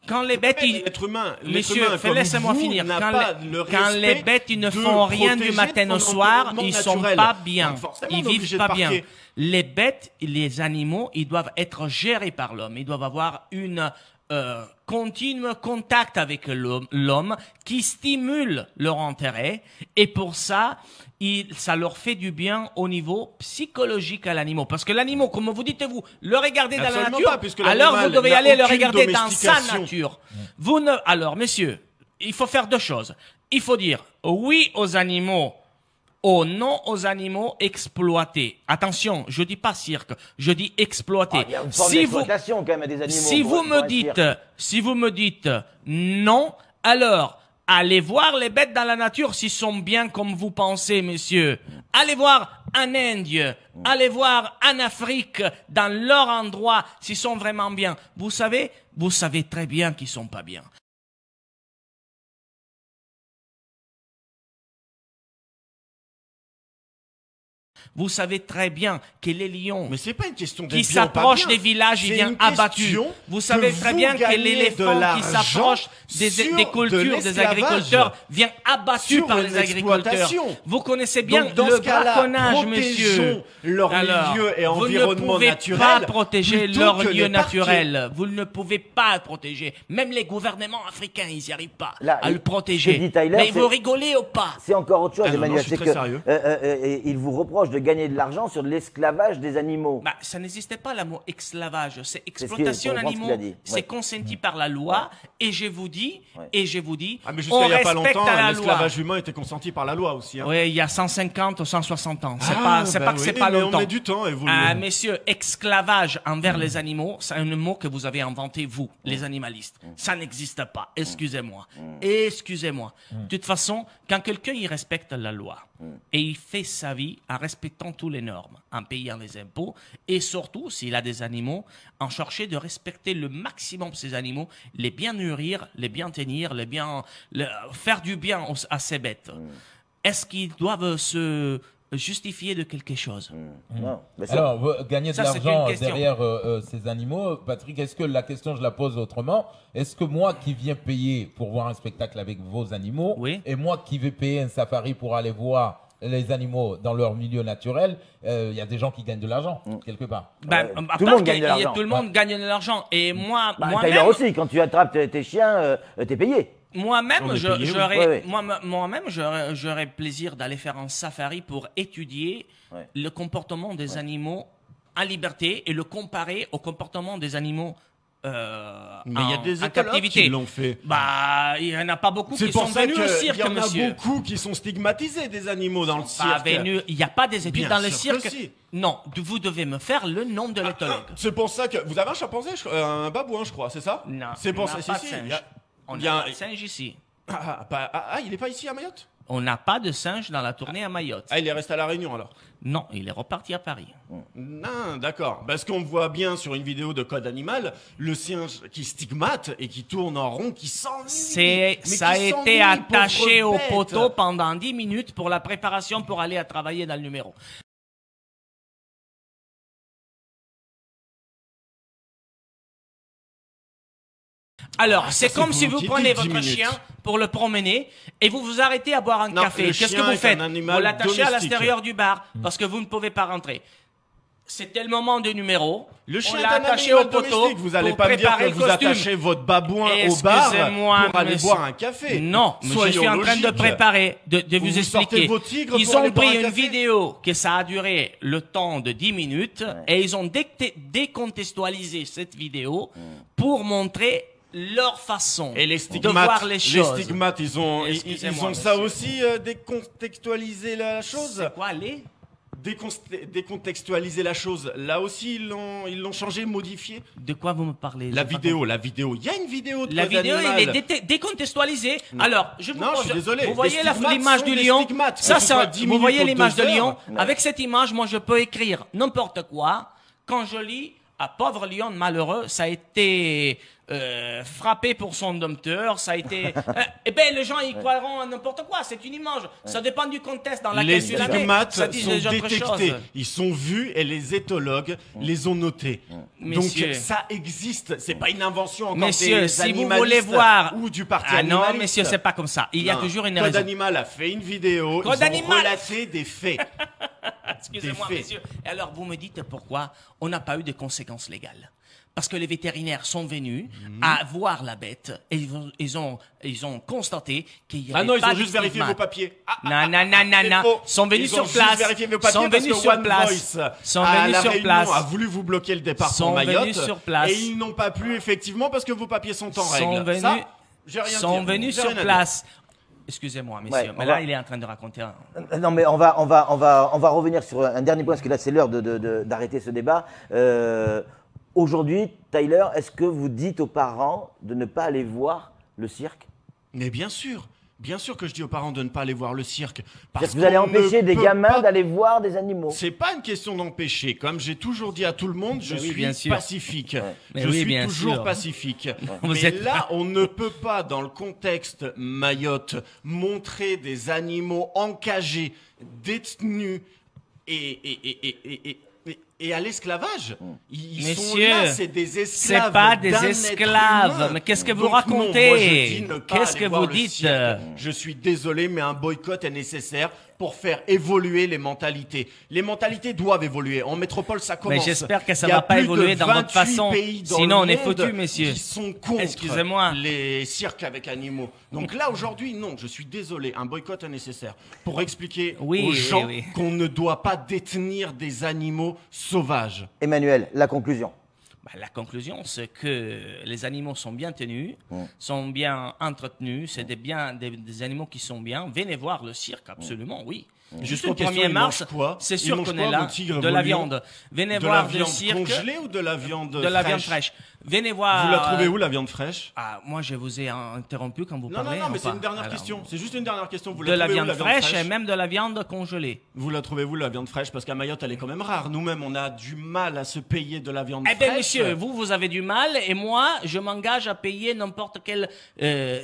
Speaker 3: Quand les bêtes,
Speaker 2: L'être humain,
Speaker 3: Messieurs,
Speaker 2: comme
Speaker 3: laissez-moi
Speaker 2: vous,
Speaker 3: finir.
Speaker 2: n'a
Speaker 3: Quand
Speaker 2: pas
Speaker 3: les,
Speaker 2: le
Speaker 3: quand les
Speaker 2: respect
Speaker 3: bêtes, ils ne
Speaker 2: de
Speaker 3: font rien du
Speaker 2: protéger
Speaker 3: matin au
Speaker 2: son
Speaker 3: soir,
Speaker 2: environnement
Speaker 3: ils sont
Speaker 2: naturel.
Speaker 3: pas bien.
Speaker 2: Donc forcément,
Speaker 3: Ils
Speaker 2: on est
Speaker 3: vivent
Speaker 2: obligé
Speaker 3: pas
Speaker 2: de
Speaker 3: bien.
Speaker 2: parquer.
Speaker 3: Les bêtes, les animaux, ils doivent être gérés par l'homme. Ils doivent avoir une continu contact avec l'homme qui stimule leur intérêt. Et pour ça, ça leur fait du bien au niveau psychologique à l'animal. Parce que l'animal, comme vous dites-vous, le regarder dans la
Speaker 2: Absolument
Speaker 3: nature,
Speaker 2: pas, puisque
Speaker 3: alors vous
Speaker 2: l'animal
Speaker 3: devez
Speaker 2: n'a
Speaker 3: aller le
Speaker 2: aucune
Speaker 3: regarder dans sa
Speaker 2: domestication.
Speaker 3: nature. Alors, messieurs, il faut faire deux choses. Il faut dire oui aux animaux, ou non aux animaux exploités. Attention, je dis pas cirque, je dis exploité.
Speaker 1: Ah, il y a une forme
Speaker 3: Si vous,
Speaker 1: d'exploitation quand même des animaux.
Speaker 3: si
Speaker 1: pour-
Speaker 3: vous
Speaker 1: pour
Speaker 3: me
Speaker 1: un
Speaker 3: dites,
Speaker 1: cirque.
Speaker 3: si vous me dites non, alors allez voir les bêtes dans la nature s'ils sont bien comme vous pensez, messieurs. Allez voir en Inde, allez voir en Afrique, dans leur endroit, s'ils sont vraiment bien. Vous savez très bien qu'ils sont pas bien. Vous savez très bien que les lions
Speaker 2: Mais c'est pas une question
Speaker 3: qui
Speaker 2: d'être bien ou pas
Speaker 3: s'approchent
Speaker 2: bien.
Speaker 3: des villages, ils
Speaker 2: C'est
Speaker 3: viennent
Speaker 2: une
Speaker 3: abattus.
Speaker 2: question
Speaker 3: Vous savez
Speaker 2: que
Speaker 3: très
Speaker 2: vous
Speaker 3: bien que
Speaker 2: gagnez de
Speaker 3: l'éléphant qui
Speaker 2: l'argent
Speaker 3: s'approche des
Speaker 2: sur
Speaker 3: cultures,
Speaker 2: de
Speaker 3: des
Speaker 2: l'esclavage,
Speaker 3: agriculteurs, vient abattu
Speaker 2: sur
Speaker 3: par
Speaker 2: une
Speaker 3: les agriculteurs.
Speaker 2: exploitation.
Speaker 3: Vous connaissez bien
Speaker 2: Donc, dans
Speaker 3: le
Speaker 2: ce cas-là,
Speaker 3: braconnage, monsieur.
Speaker 2: protégeons leur milieu et environnement
Speaker 3: vous ne pouvez
Speaker 2: naturel
Speaker 3: pas protéger
Speaker 2: plutôt
Speaker 3: leur
Speaker 2: que
Speaker 3: lieu
Speaker 2: les parquer.
Speaker 3: naturel. Vous ne pouvez pas le protéger. Même les gouvernements africains, ils n'y arrivent pas
Speaker 1: Là,
Speaker 3: à le
Speaker 1: ce
Speaker 3: protéger.
Speaker 1: que dit Tyler,
Speaker 3: Mais
Speaker 1: c'est-
Speaker 3: vous rigolez ou pas?
Speaker 1: C'est encore autre chose,
Speaker 2: Ah non,
Speaker 1: Emmanuel.
Speaker 2: non, je suis
Speaker 1: c'est
Speaker 2: très
Speaker 1: que
Speaker 2: sérieux.
Speaker 1: il vous reproche de gagner de l'argent sur de l'esclavage des animaux.
Speaker 3: Bah, ça n'existait pas le mot esclavage, c'est exploitation d'animaux. C'est
Speaker 1: Ouais.
Speaker 3: consenti par la loi et je vous dis,
Speaker 2: Ah, mais
Speaker 3: on
Speaker 2: jusqu'à il n'y a pas
Speaker 3: respecte
Speaker 2: longtemps,
Speaker 3: la loi.
Speaker 2: l'esclavage humain était consenti par la loi aussi. Hein.
Speaker 3: Oui, il y a 150 ou 160 ans. C'est
Speaker 2: Ah,
Speaker 3: pas que c'est pas
Speaker 2: mais
Speaker 3: longtemps.
Speaker 2: on met du temps à évoluer.
Speaker 3: Ah, messieurs, esclavage envers les animaux, c'est un mot que vous avez inventé, vous, les animalistes. Ça n'existe pas. Excusez-moi. Excusez-moi. De toute façon, quand quelqu'un il respecte la loi et il fait sa vie en respectant toutes les normes, en payant les impôts et surtout, s'il a des animaux, en cherchant de respecter le maximum ces animaux, les bien nourrir, les bien tenir, faire du bien à ces bêtes. Est-ce qu'ils doivent se justifier de quelque chose?
Speaker 1: Non, mais ça-
Speaker 4: Alors, gagner de
Speaker 3: Ça, c'est
Speaker 4: l'argent
Speaker 3: une question.
Speaker 4: derrière ces animaux, Patrick, est-ce que la question, je la pose autrement, est-ce que moi qui viens payer pour voir un spectacle avec vos animaux,
Speaker 3: Oui.
Speaker 4: et moi qui vais payer un safari pour aller voir les animaux dans leur milieu naturel, il y a des gens qui gagnent de l'argent, quelque part.
Speaker 3: Ben,
Speaker 1: Ouais.
Speaker 3: à
Speaker 1: Tout le
Speaker 3: part
Speaker 1: monde gagne de
Speaker 3: qu'il y a-
Speaker 1: l'argent.
Speaker 3: Tout le monde gagne de l'argent. Et moi,
Speaker 1: Bah,
Speaker 3: moi-même,
Speaker 1: Tyler aussi, quand tu attrapes tes chiens, t'es payé.
Speaker 3: Moi-même,
Speaker 2: On est payé, oui.
Speaker 3: j'aurais,
Speaker 1: Ouais, ouais.
Speaker 3: moi-même, j'aurais plaisir d'aller faire un safari pour étudier
Speaker 1: Ouais.
Speaker 3: le comportement des animaux en liberté et le comparer au comportement des animaux
Speaker 2: Mais il y a des
Speaker 3: en
Speaker 2: éthologues
Speaker 3: captivité.
Speaker 2: qui l'ont fait.
Speaker 3: Bah, il y en a pas beaucoup
Speaker 2: C'est
Speaker 3: qui sont
Speaker 2: pour ça
Speaker 3: venus au
Speaker 2: qu'il
Speaker 3: cirque,
Speaker 2: y en a
Speaker 3: monsieur.
Speaker 2: beaucoup qui sont stigmatisés des animaux dans le
Speaker 3: Pas
Speaker 2: cirque.
Speaker 3: venus. Il n'y a pas des études
Speaker 2: Bien
Speaker 3: dans le
Speaker 2: sûr que
Speaker 3: cirque.
Speaker 2: si.
Speaker 3: Non, vous devez me faire le nom de l'éthologue.
Speaker 2: C'est pour ça que vous avez un chimpanzé, un babouin, je crois, c'est ça?
Speaker 3: Non,
Speaker 2: C'est pour
Speaker 3: on
Speaker 2: ça.
Speaker 3: n'a
Speaker 2: Si,
Speaker 3: pas
Speaker 2: si,
Speaker 3: de singe.
Speaker 2: il y a-
Speaker 3: On
Speaker 2: il y a
Speaker 3: n'a
Speaker 2: un-
Speaker 3: pas de singe ici.
Speaker 2: il est pas ici à Mayotte?
Speaker 3: On n'a pas de singe dans la tournée à Mayotte.
Speaker 2: Ah, il est resté à La Réunion alors.
Speaker 3: Non, il est reparti à Paris.
Speaker 2: Non, d'accord. Parce qu'on voit bien sur une vidéo de Code Animal, le singe qui stigmate et qui tourne en rond, qui s'ennuie.
Speaker 3: Ça a été attaché au poteau pendant 10 minutes pour la préparation pour aller à travailler dans le numéro. Alors, c'est
Speaker 2: c'est
Speaker 3: comme si vous
Speaker 2: volontiers
Speaker 3: prenez
Speaker 2: 10
Speaker 3: votre
Speaker 2: minutes.
Speaker 3: chien pour le promener et vous vous arrêtez à boire un
Speaker 2: Non,
Speaker 3: café.
Speaker 2: le
Speaker 3: Qu'est-ce que
Speaker 2: chien
Speaker 3: vous
Speaker 2: est
Speaker 3: faites?
Speaker 2: un animal
Speaker 3: Vous l'attachez à
Speaker 2: domestique.
Speaker 3: l'extérieur du bar parce que vous ne pouvez pas rentrer. C'était le moment du numéro.
Speaker 2: Le chien
Speaker 3: On
Speaker 2: est
Speaker 3: l'a
Speaker 2: un
Speaker 3: attaché
Speaker 2: animal
Speaker 3: au poteau
Speaker 2: domestique. Vous allez
Speaker 3: pour
Speaker 2: pas me dire que
Speaker 3: préparer le
Speaker 2: vous
Speaker 3: costume.
Speaker 2: attachez votre babouin au bar
Speaker 3: Excusez-moi,
Speaker 2: pour aller
Speaker 3: monsieur.
Speaker 2: boire un café.
Speaker 3: Non, mais je
Speaker 2: Soyons
Speaker 3: suis en train de
Speaker 2: logiques.
Speaker 3: préparer, de vous
Speaker 2: Vous sortez
Speaker 3: expliquer.
Speaker 2: vos tigres
Speaker 3: Ils
Speaker 2: pour aller
Speaker 3: ont
Speaker 2: boire
Speaker 3: pris
Speaker 2: un
Speaker 3: une
Speaker 2: café
Speaker 3: vidéo que ça a duré le temps de 10 minutes et ils ont décontextualisé cette vidéo pour montrer leur façon
Speaker 2: Et les
Speaker 3: de
Speaker 2: stigmates,
Speaker 3: voir les choses.
Speaker 2: ils ont
Speaker 3: Excusez-moi,
Speaker 2: ça
Speaker 3: monsieur.
Speaker 2: aussi décontextualisé la chose.
Speaker 3: C'est quoi, les
Speaker 2: Décontextualiser la chose. Là aussi, ils l'ont changé, modifié.
Speaker 3: De quoi vous me parlez?
Speaker 2: La
Speaker 3: J'ai pas
Speaker 2: vidéo. Il y a une vidéo de
Speaker 3: La
Speaker 2: Code
Speaker 3: vidéo,
Speaker 2: Animal.
Speaker 3: il est décontextualisée. Alors, je vous
Speaker 2: Non, je
Speaker 3: pose-
Speaker 2: suis désolé.
Speaker 3: Vous voyez
Speaker 2: Des stigmates
Speaker 3: l'image
Speaker 2: sont
Speaker 3: du
Speaker 2: des
Speaker 3: lion.
Speaker 2: stigmates.
Speaker 3: Ça,
Speaker 2: Que ce soit 10
Speaker 3: vous
Speaker 2: minutes
Speaker 3: voyez
Speaker 2: ou
Speaker 3: l'image
Speaker 2: 2
Speaker 3: de
Speaker 2: heures.
Speaker 3: lion. Avec cette image, moi, je peux écrire n'importe quoi. Quand je lis à pauvre lion malheureux, ça a été frappé pour son dompteur, ça a été. Eh ben, les gens ils croiront à n'importe quoi. C'est une image. Ça dépend du contexte dans lequel
Speaker 2: Les
Speaker 3: tu la mets.
Speaker 2: stigmates
Speaker 3: Ça dit
Speaker 2: sont
Speaker 3: des autres
Speaker 2: détectés.
Speaker 3: choses.
Speaker 2: Ils sont vus et les éthologues les ont notés.
Speaker 3: Messieurs.
Speaker 2: Donc ça existe. C'est pas une invention encore
Speaker 3: Messieurs,
Speaker 2: des
Speaker 3: si vous
Speaker 2: animalistes
Speaker 3: voulez voir.
Speaker 2: ou du parti
Speaker 3: Ah non,
Speaker 2: animaliste.
Speaker 3: messieurs, c'est pas comme ça. Il y a
Speaker 2: Non.
Speaker 3: toujours une
Speaker 2: Code
Speaker 3: raison.
Speaker 2: Animal a fait une vidéo.
Speaker 3: Code
Speaker 2: ils ont
Speaker 3: Animal.
Speaker 2: relaté des faits.
Speaker 3: Excusez-moi,
Speaker 2: Des faits.
Speaker 3: messieurs. Et alors, vous me dites pourquoi on n'a pas eu de conséquences légales? Parce que les vétérinaires sont venus à voir la bête et ils ont constaté qu'il y avait
Speaker 2: Ah non, ils
Speaker 3: pas
Speaker 2: ont
Speaker 3: de
Speaker 2: juste vérifié
Speaker 3: stigmate.
Speaker 2: vos papiers.
Speaker 3: Non,
Speaker 2: c'est
Speaker 3: non.
Speaker 2: faux.
Speaker 3: Sont venus
Speaker 2: Ils
Speaker 3: sur
Speaker 2: ont
Speaker 3: place.
Speaker 2: juste vérifié vos papiers
Speaker 3: Sont
Speaker 2: parce
Speaker 3: venus
Speaker 2: que
Speaker 3: sur
Speaker 2: One
Speaker 3: place.
Speaker 2: Voice
Speaker 3: Sont
Speaker 2: à
Speaker 3: venus
Speaker 2: La
Speaker 3: sur
Speaker 2: Réunion
Speaker 3: place.
Speaker 2: a voulu vous bloquer le départ
Speaker 3: Sont
Speaker 2: pour Mayotte.
Speaker 3: venus sur place.
Speaker 2: Et ils n'ont pas pu effectivement parce que vos papiers sont en
Speaker 3: Sont
Speaker 2: règle.
Speaker 3: venus,
Speaker 2: Ça, j'ai rien à
Speaker 3: sont
Speaker 2: dire.
Speaker 3: venus
Speaker 2: J'ai
Speaker 3: sur
Speaker 2: rien à dire.
Speaker 3: place. Excusez-moi, messieurs,
Speaker 1: Ouais,
Speaker 3: mais
Speaker 1: on
Speaker 3: là,
Speaker 1: va-
Speaker 3: il est en train de raconter un...
Speaker 1: Non, mais on va revenir sur un dernier point, parce que là, c'est l'heure d'arrêter ce débat. Aujourd'hui, Tyler, est-ce que vous dites aux parents de ne pas aller voir le cirque?
Speaker 2: Mais bien sûr que je dis aux parents de ne pas aller voir le cirque.
Speaker 1: Parce
Speaker 2: Parce
Speaker 1: que vous allez
Speaker 2: qu'on
Speaker 1: empêcher
Speaker 2: ne
Speaker 1: des
Speaker 2: peut
Speaker 1: gamins
Speaker 2: pas-
Speaker 1: d'aller voir des animaux.
Speaker 2: C'est pas une question d'empêcher. Comme j'ai toujours dit à tout le monde, je
Speaker 3: Mais oui,
Speaker 2: suis
Speaker 3: bien sûr.
Speaker 2: pacifique.
Speaker 3: Mais
Speaker 2: Je
Speaker 3: oui,
Speaker 2: suis
Speaker 3: bien
Speaker 2: toujours
Speaker 3: sûr.
Speaker 2: pacifique.
Speaker 3: Vous
Speaker 2: Mais
Speaker 3: êtes
Speaker 2: là, on ne peut pas, dans le contexte Mayotte, montrer des animaux encagés, détenus et et à l'esclavage. Ils sont
Speaker 3: Monsieur,
Speaker 2: là, c'est des esclaves.
Speaker 3: c'est pas des
Speaker 2: d'un être
Speaker 3: esclaves.
Speaker 2: humain.
Speaker 3: Mais qu'est-ce que vous
Speaker 2: Donc, non,
Speaker 3: racontez?
Speaker 2: moi, je dis ne pas
Speaker 3: Qu'est-ce
Speaker 2: aller
Speaker 3: que
Speaker 2: voir
Speaker 3: vous
Speaker 2: le
Speaker 3: dites?
Speaker 2: cirque. Je suis désolé, mais un boycott est nécessaire pour faire évoluer les mentalités. Les mentalités doivent évoluer. En métropole, ça commence.
Speaker 3: Mais j'espère que ça
Speaker 2: Il y a
Speaker 3: va pas
Speaker 2: plus
Speaker 3: évoluer
Speaker 2: de
Speaker 3: dans votre
Speaker 2: 28
Speaker 3: façon.
Speaker 2: pays dans
Speaker 3: Sinon,
Speaker 2: le
Speaker 3: on est
Speaker 2: monde
Speaker 3: foutus, messieurs.
Speaker 2: qui sont contre
Speaker 3: Excusez-moi.
Speaker 2: les cirques avec animaux. Donc là, aujourd'hui, non, je suis désolé. Un boycott est nécessaire pour expliquer aux gens qu'on ne doit pas détenir des animaux sauvages.
Speaker 1: Emmanuel, la conclusion.
Speaker 3: La conclusion, c'est que les animaux sont bien tenus, sont bien entretenus, c'est des animaux qui sont bien. Venez voir le cirque, absolument, oui.
Speaker 2: Jusqu'au
Speaker 3: Jusqu'au 1er mars, c'est sûr qu'on est là. De la viande. Venez voir le cirque.
Speaker 2: De la viande congelée ou de la viande fraîche?
Speaker 3: De la viande fraîche. Venez voir.
Speaker 2: Vous la trouvez où, la viande fraîche?
Speaker 3: Ah, moi, je vous ai interrompu quand vous
Speaker 2: Non,
Speaker 3: parlez.
Speaker 2: non, mais c'est une dernière question. C'est juste une dernière question. Vous
Speaker 3: De la viande fraîche et même de la viande congelée.
Speaker 2: Vous la trouvez où, la viande fraîche? Parce qu'à Mayotte, elle est quand même rare. Nous-mêmes, on a du mal à se payer de la viande fraîche.
Speaker 3: Eh bien, monsieur, vous avez du mal et moi, je m'engage à payer n'importe quel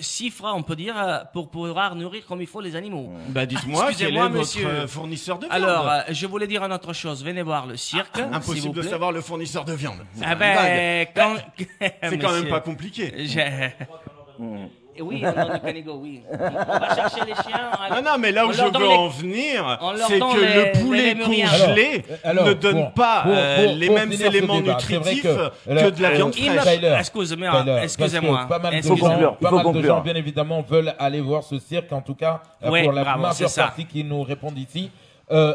Speaker 3: chiffre, on peut dire, pour pouvoir nourrir comme il faut les animaux.
Speaker 2: Bah, dites-moi, quel est votre fournisseur de viande?
Speaker 3: Alors, je voulais dire une autre chose. Venez voir le cirque.
Speaker 2: Impossible de savoir le fournisseur de viande.
Speaker 3: Ah ben,
Speaker 2: c'est quand même pas compliqué.
Speaker 3: Oui, au nom du Canigo, oui. On va chercher les chiens.
Speaker 2: Non, mais là où je veux en venir, c'est que le poulet congelé ne donne pas les mêmes éléments nutritifs que de la viande fraîche.
Speaker 3: Excusez-moi.
Speaker 4: Pas mal de gens, bien évidemment, veulent aller voir ce cirque, en tout cas, pour la majeure partie qui nous répondent ici.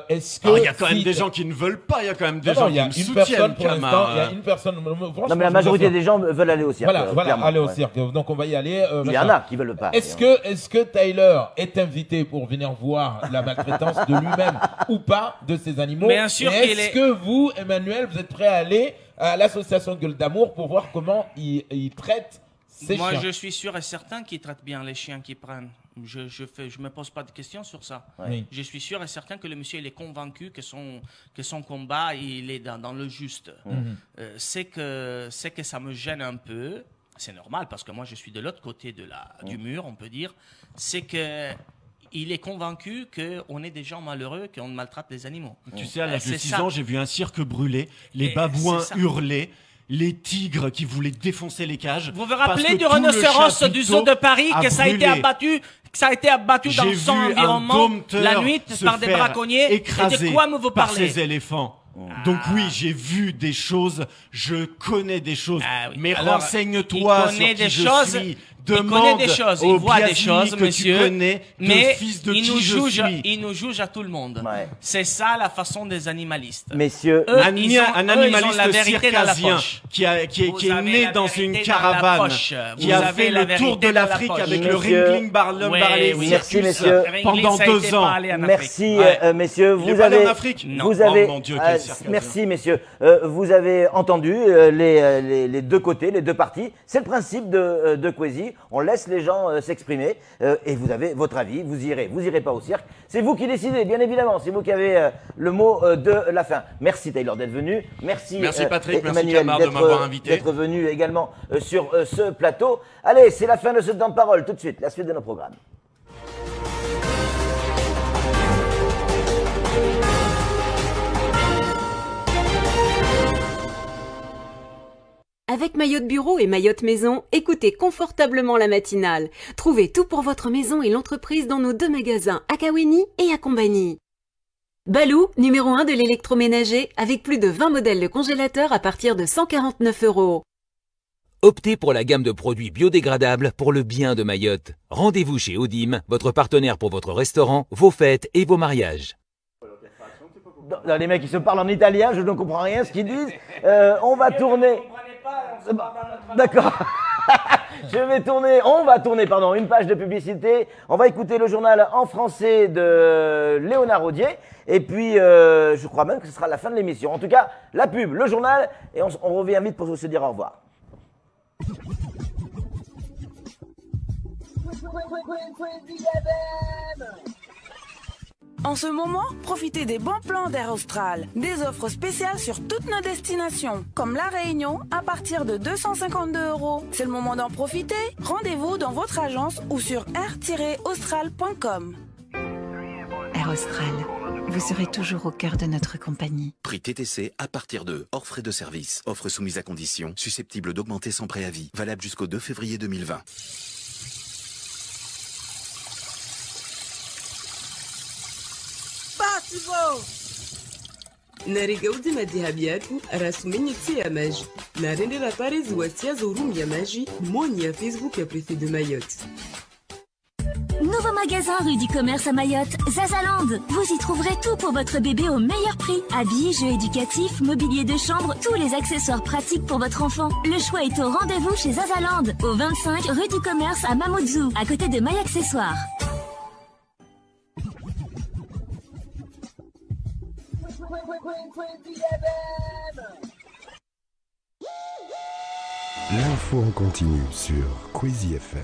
Speaker 4: Est-ce que
Speaker 2: il y a quand même des gens qui ne veulent pas, il y a quand même des gens qui me soutiennent.
Speaker 4: Pour l'instant, il y a une personne.
Speaker 1: Non, mais la majorité des gens veulent aller au cirque.
Speaker 4: Voilà, aller au cirque. Donc on va y aller.
Speaker 1: Il y en a qui veulent pas.
Speaker 4: Est-ce que Tyler est invité pour venir voir la maltraitance de lui-même ou pas de ses animaux?
Speaker 3: Bien sûr qu'il est.
Speaker 4: Est-ce que vous, Emmanuel, vous êtes prêt à aller à l'association Gueule d'Amour pour voir comment ils traitent ces chiens?
Speaker 3: Moi, je suis sûr et certain qu'ils traitent bien les chiens qu'ils prennent. Je me pose pas de questions sur ça.
Speaker 4: Oui.
Speaker 3: Je suis sûr et certain que le monsieur il est convaincu que son combat il est dans le juste. C'est que ça me gêne un peu. C'est normal parce que moi je suis de l'autre côté du mur, on peut dire. C'est que il est convaincu qu'on est des gens malheureux, qu'on maltraite les animaux.
Speaker 2: Tu sais, à l'âge de 6 ans, j'ai vu un cirque brûler, les babouins hurler. Les tigres qui voulaient défoncer les cages.
Speaker 3: Vous vous rappelez du rhinocéros du zoo de Paris que ça a été abattu dans son environnement la nuit par des braconniers? Et de quoi me vous parlez?
Speaker 2: Par ces éléphants. Donc oui, j'ai vu des choses, je connais des choses. Mais renseigne-toi sur qui je suis. Demande
Speaker 3: il voit des choses,
Speaker 2: que
Speaker 3: monsieur,
Speaker 2: tu connais,
Speaker 3: mais
Speaker 2: fils de
Speaker 3: il
Speaker 2: nous
Speaker 3: juge à tout le monde.
Speaker 1: Ouais.
Speaker 3: C'est ça la façon des animalistes.
Speaker 1: Messieurs,
Speaker 2: un animaliste circasien qui est né dans une caravane, qui a fait le tour de l'Afrique avec le Ringling Barley
Speaker 1: merci messieurs
Speaker 2: pendant 2 ans.
Speaker 1: Merci messieurs, vous avez entendu les deux côtés, les deux parties. C'est le principe de Kwesi. On laisse les gens s'exprimer et vous avez votre avis. Vous irez pas au cirque. C'est vous qui décidez, bien évidemment. C'est vous qui avez le mot de la fin. Merci Taylor d'être venu. Merci
Speaker 2: Patrick, merci
Speaker 1: Emmanuel
Speaker 2: Kamar de m'avoir invité.
Speaker 1: d'être venu également sur ce plateau. Allez, c'est la fin de ce temps de parole. Tout de suite, la suite de nos programmes.
Speaker 5: Avec Mayotte Bureau et Mayotte Maison, écoutez confortablement la matinale. Trouvez tout pour votre maison et l'entreprise dans nos 2 magasins, à Kawini et à Combani. Balou, numéro 1 de l'électroménager, avec plus de 20 modèles de congélateurs à partir de 149 €.
Speaker 6: Optez pour la gamme de produits biodégradables pour le bien de Mayotte. Rendez-vous chez Odim, votre partenaire pour votre restaurant, vos fêtes et vos mariages.
Speaker 1: Là, les mecs, ils se parlent en italien, je ne comprends rien ce qu'ils disent. On va tourner. D'accord. On va tourner une page de publicité. On va écouter le journal en français de Léonard Audier. Et puis, je crois même que ce sera la fin de l'émission. En tout cas, la pub, le journal, et on revient vite pour se dire au revoir.
Speaker 7: En ce moment, profitez des bons plans d'Air Austral. Des offres spéciales sur toutes nos destinations, comme La Réunion à partir de 252 €. C'est le moment d'en profiter. Rendez-vous dans votre agence ou sur air-austral.com.
Speaker 8: Air Austral. Vous serez toujours au cœur de notre compagnie.
Speaker 9: Prix TTC à partir de, hors frais de service. Offre soumise à condition, susceptible d'augmenter sans préavis. Valable jusqu'au 2 février 2020.
Speaker 10: Pasivo! نارجودي مديها بياكو رسميني تسيا ماجي نارين راباريز واتيا زوروم يا ماجي مون يا فيسبوك يا بريفي de Mayotte.
Speaker 11: Nouveau magasin rue du Commerce à Mayotte, Zazaland. Vous y trouverez tout pour votre bébé au meilleur prix. Habits, jeux éducatifs, mobilier de chambre, tous les accessoires pratiques pour votre enfant. Le choix est au rendez-vous chez Zazaland, au 25 rue du Commerce à Mamoudzou, à côté de My Accessoires.
Speaker 12: L'info en continu sur Queasy FM.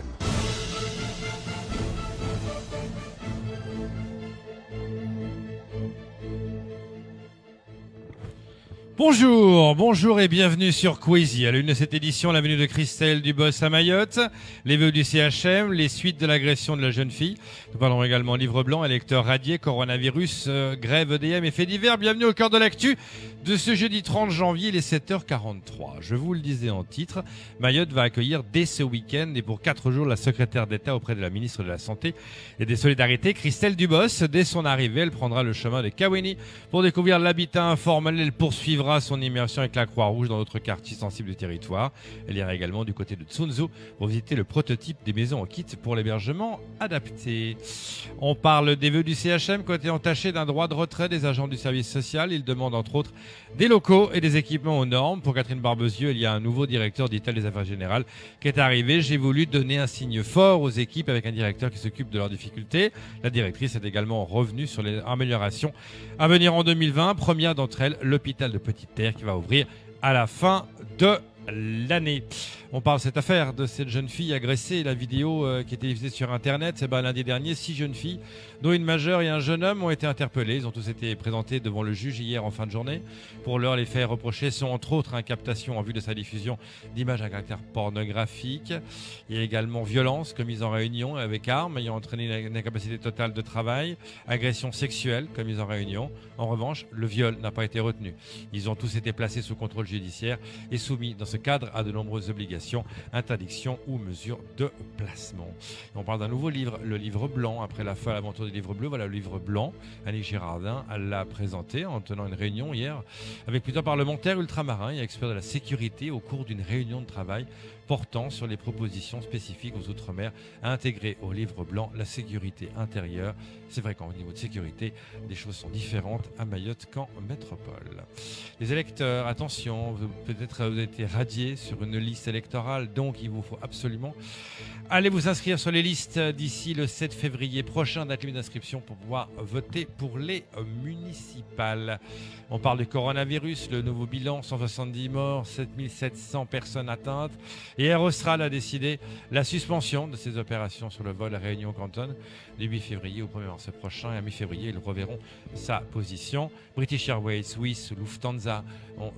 Speaker 13: Bonjour et bienvenue sur Queasy. À l'une de cette édition, la venue de Christelle Dubos à Mayotte, les vœux du CHM, les suites de l'agression de la jeune fille. Nous parlerons également livre blanc, électeurs radiés, coronavirus, grève EDM et faits divers. Bienvenue au cœur de l'actu de ce jeudi 30 janvier, il est 7h43. Je vous le disais en titre, Mayotte va accueillir dès ce week-end et pour 4 jours la secrétaire d'État auprès de la ministre de la Santé et des Solidarités, Christelle Dubos. Dès son arrivée, elle prendra le chemin de Kaweni pour découvrir l'habitat informel. Elle poursuivra son immersion avec la Croix-Rouge dans d'autres quartiers sensibles du territoire. Elle ira également du côté de Tsunzu pour visiter le prototype des maisons en kit pour l'hébergement adapté. On parle des vœux du CHM côté entaché d'un droit de retrait des agents du service social. Il demande entre autres des locaux et des équipements aux normes. Pour Catherine Barbezieux, il y a un nouveau directeur d'Ital des Affaires Générales qui est arrivé. J'ai voulu donner un signe fort aux équipes avec un directeur qui s'occupe de leurs difficultés. La directrice est également revenue sur les améliorations à venir en 2020. Première d'entre elles, l'hôpital de Petite-Terre qui va ouvrir à la fin de l'année. On parle de cette affaire de cette jeune fille agressée, la vidéo qui était diffusée sur internet. C'est lundi dernier, 6 jeunes filles, dont une majeure et un jeune homme, ont été interpellés. Ils ont tous été présentés devant le juge hier en fin de journée. Pour l'heure, les faits reprochés sont entre autres captation en vue de sa diffusion d'images à caractère pornographique. Il y a également violence commise en réunion avec armes ayant entraîné une incapacité totale de travail, agression sexuelle commise en réunion. En revanche, le viol n'a pas été retenu. Ils ont tous été placés sous contrôle judiciaire et soumis dans ce cadre à de nombreuses obligations, interdictions ou mesures de placement. Et on parle d'un nouveau livre, le livre blanc. Après la folle aventure du livre bleu, voilà le livre blanc. Annick Girardin l'a présenté en tenant une réunion hier avec plusieurs parlementaires ultramarins et experts de la sécurité au cours d'une réunion de travail portant sur les propositions spécifiques aux Outre-mer à intégrer au livre blanc la sécurité intérieure. C'est vrai qu'au niveau de sécurité, des choses sont différentes à Mayotte qu'en métropole. Les électeurs, attention, peut-être vous avez été radiés sur une liste électorale, donc il vous faut absolument aller vous inscrire sur les listes d'ici le 7 février prochain, date limite d'inscription pour pouvoir voter pour les municipales. On parle du coronavirus, le nouveau bilan, 170 morts, 7700 personnes atteintes. Et Air Austral a décidé la suspension de ses opérations sur le vol à Réunion-Canton du 8 février au 1er mars prochain. Et à mi-février, ils reverront sa position. British Airways, Swiss, Lufthansa ont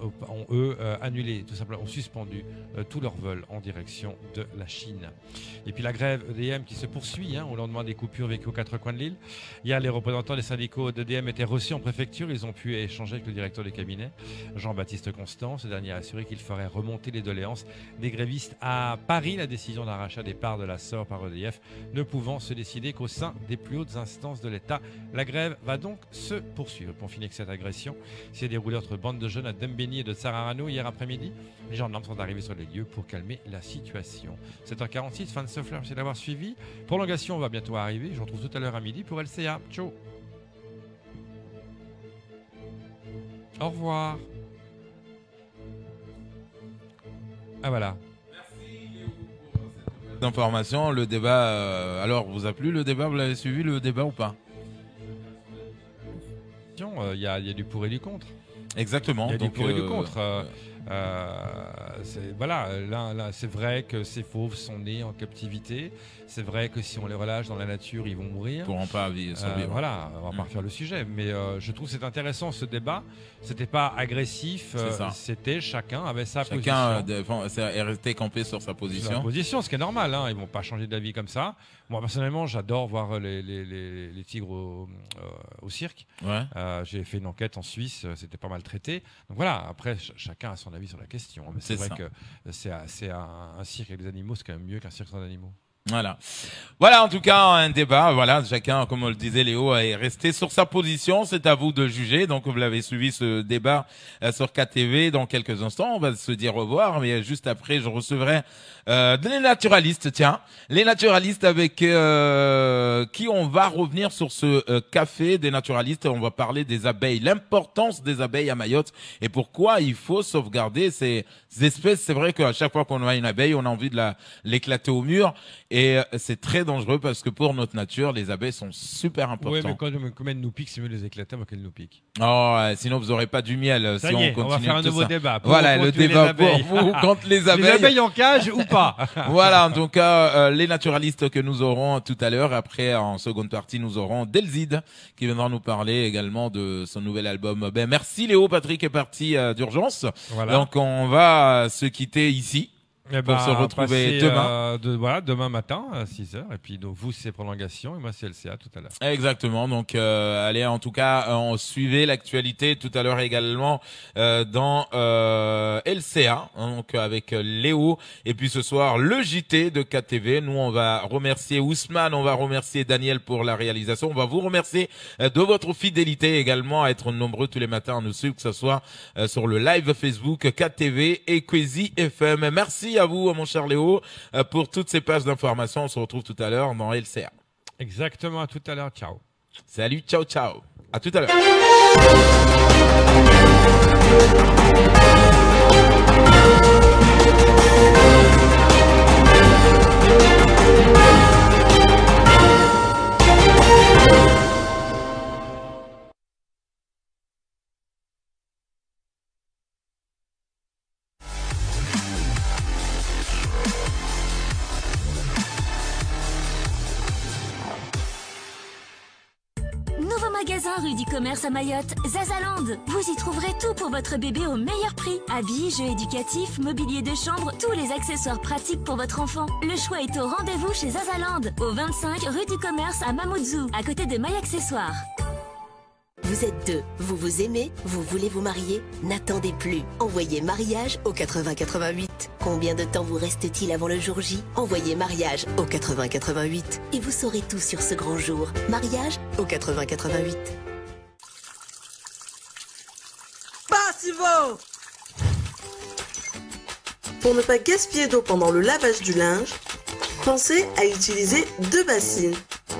Speaker 13: annulé, tout simplement, ont suspendu tous leurs vols en direction de la Chine. Et puis la grève EDM qui se poursuit au lendemain des coupures vécues aux 4 coins de l'île. Hier, les représentants des syndicats d'EDM étaient reçus en préfecture. Ils ont pu échanger avec le directeur du cabinet, Jean-Baptiste Constant. Ce dernier a assuré qu'il ferait remonter les doléances des grévistes à Paris. La décision d'un rachat des parts de la SOR par EDF ne pouvant se décider qu'au sein des plus hautes instances de l'État. La grève va donc se poursuivre. Pour finir avec cette agression, s'est déroulée entre bande de jeunes à Dembéni et de Tsararano hier après-midi. Les gendarmes sont arrivés sur les lieux pour calmer la situation. 7h46, fin de ce flash, merci d'avoir suivi. Prolongation va bientôt arriver. Je vous retrouve tout à l'heure à midi pour LCA. Ciao. Au revoir. Ah voilà.
Speaker 4: D'informations, le débat. Alors, vous a plu le débat? Vous l'avez suivi le débat ou pas?
Speaker 13: Il y a du pour et du contre.
Speaker 4: Exactement.
Speaker 13: Il y a du pour et du contre. Voilà, là, c'est vrai que ces fauves sont nés en captivité. C'est vrai que si on les relâche dans la nature, ils vont mourir.
Speaker 4: Ils pourront pas survivre.
Speaker 13: Voilà, on va pas refaire le sujet. Mais je trouve que c'est intéressant ce débat. C'était pas agressif. C'était chacun avait sa position.
Speaker 4: Chacun est resté campé sur sa position.
Speaker 13: Ce qui est normal. Hein. Ils vont pas changer d'avis comme ça. Moi personnellement, j'adore voir les tigres au cirque.
Speaker 4: Ouais.
Speaker 13: J'ai fait une enquête en Suisse. C'était pas mal traité. Donc voilà. Après, chacun a son avis sur la question. Mais c'est vrai que c'est un cirque avec des animaux, c'est quand même mieux qu'un cirque sans animaux.
Speaker 4: Voilà en tout cas un débat. Voilà, chacun, comme on le disait Léo, est resté sur sa position. C'est à vous de juger. Donc vous l'avez suivi ce débat sur KTV. Dans quelques instants, on va se dire au revoir. Mais juste après, je recevrai les naturalistes. Tiens, les naturalistes avec qui on va revenir sur ce café des naturalistes. On va parler des abeilles, l'importance des abeilles à Mayotte et pourquoi il faut sauvegarder ces espèces. C'est vrai qu'à chaque fois qu'on voit une abeille, on a envie de l'éclater au mur. Et c'est très dangereux parce que pour notre nature, les abeilles sont super importantes.
Speaker 13: Oui, mais quand elles nous piquent, c'est mieux de les éclater avant qu'elles nous piquent.
Speaker 4: Oh, sinon vous n'aurez pas du miel.
Speaker 13: Ça y est, on va faire un nouveau débat.
Speaker 4: Voilà, le débat pour vous contre les abeilles.
Speaker 13: Les abeilles en cage ou pas.
Speaker 4: Voilà, en tout cas, les naturalistes que nous aurons tout à l'heure. Après, en seconde partie, nous aurons Delzid qui viendra nous parler également de son nouvel album. Ben, merci Léo, Patrick est parti d'urgence. Voilà. Donc on va se quitter ici. Pour se retrouver demain.
Speaker 13: Demain matin à 6h. Et puis, donc, vous, c'est prolongation et moi, c'est LCA tout à l'heure.
Speaker 4: Exactement. Donc, allez, en tout cas, on suivait l'actualité tout à l'heure également dans LCA, hein, donc avec Léo. Et puis, ce soir, le JT de KTV. Nous, on va remercier Ousmane, on va remercier Daniel pour la réalisation. On va vous remercier de votre fidélité également à être nombreux tous les matins à nous suivre, que ce soit sur le live Facebook KTV et Kwezi FM. Merci à vous, mon cher Léo, pour toutes ces pages d'informations. On se retrouve tout à l'heure dans LCA.
Speaker 13: Exactement, à tout à l'heure. Ciao.
Speaker 4: Salut, ciao, ciao. À tout à l'heure.
Speaker 11: Magasin rue du Commerce à Mayotte, Zazaland. Vous y trouverez tout pour votre bébé au meilleur prix. Habits, jeux éducatifs, mobilier de chambre, tous les accessoires pratiques pour votre enfant. Le choix est au rendez-vous chez Zazaland, au 25 rue du Commerce à Mamoudzou, à côté de My Accessoires.
Speaker 14: Vous êtes deux, vous vous aimez, vous voulez vous marier? N'attendez plus. Envoyez mariage au 8088. Combien de temps vous reste-t-il avant le jour J? Envoyez mariage au 8088 et vous saurez tout sur ce grand jour. Mariage au 8088.
Speaker 15: Passivo! Pour ne pas gaspiller d'eau pendant le lavage du linge, pensez à utiliser 2 bassines.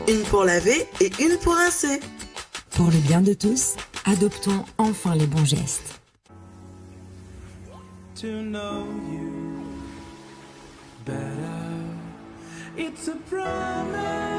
Speaker 15: Une pour laver et une pour rincer.
Speaker 16: Pour le bien de tous, adoptons enfin les bons gestes.
Speaker 17: To know you better, it's a promise.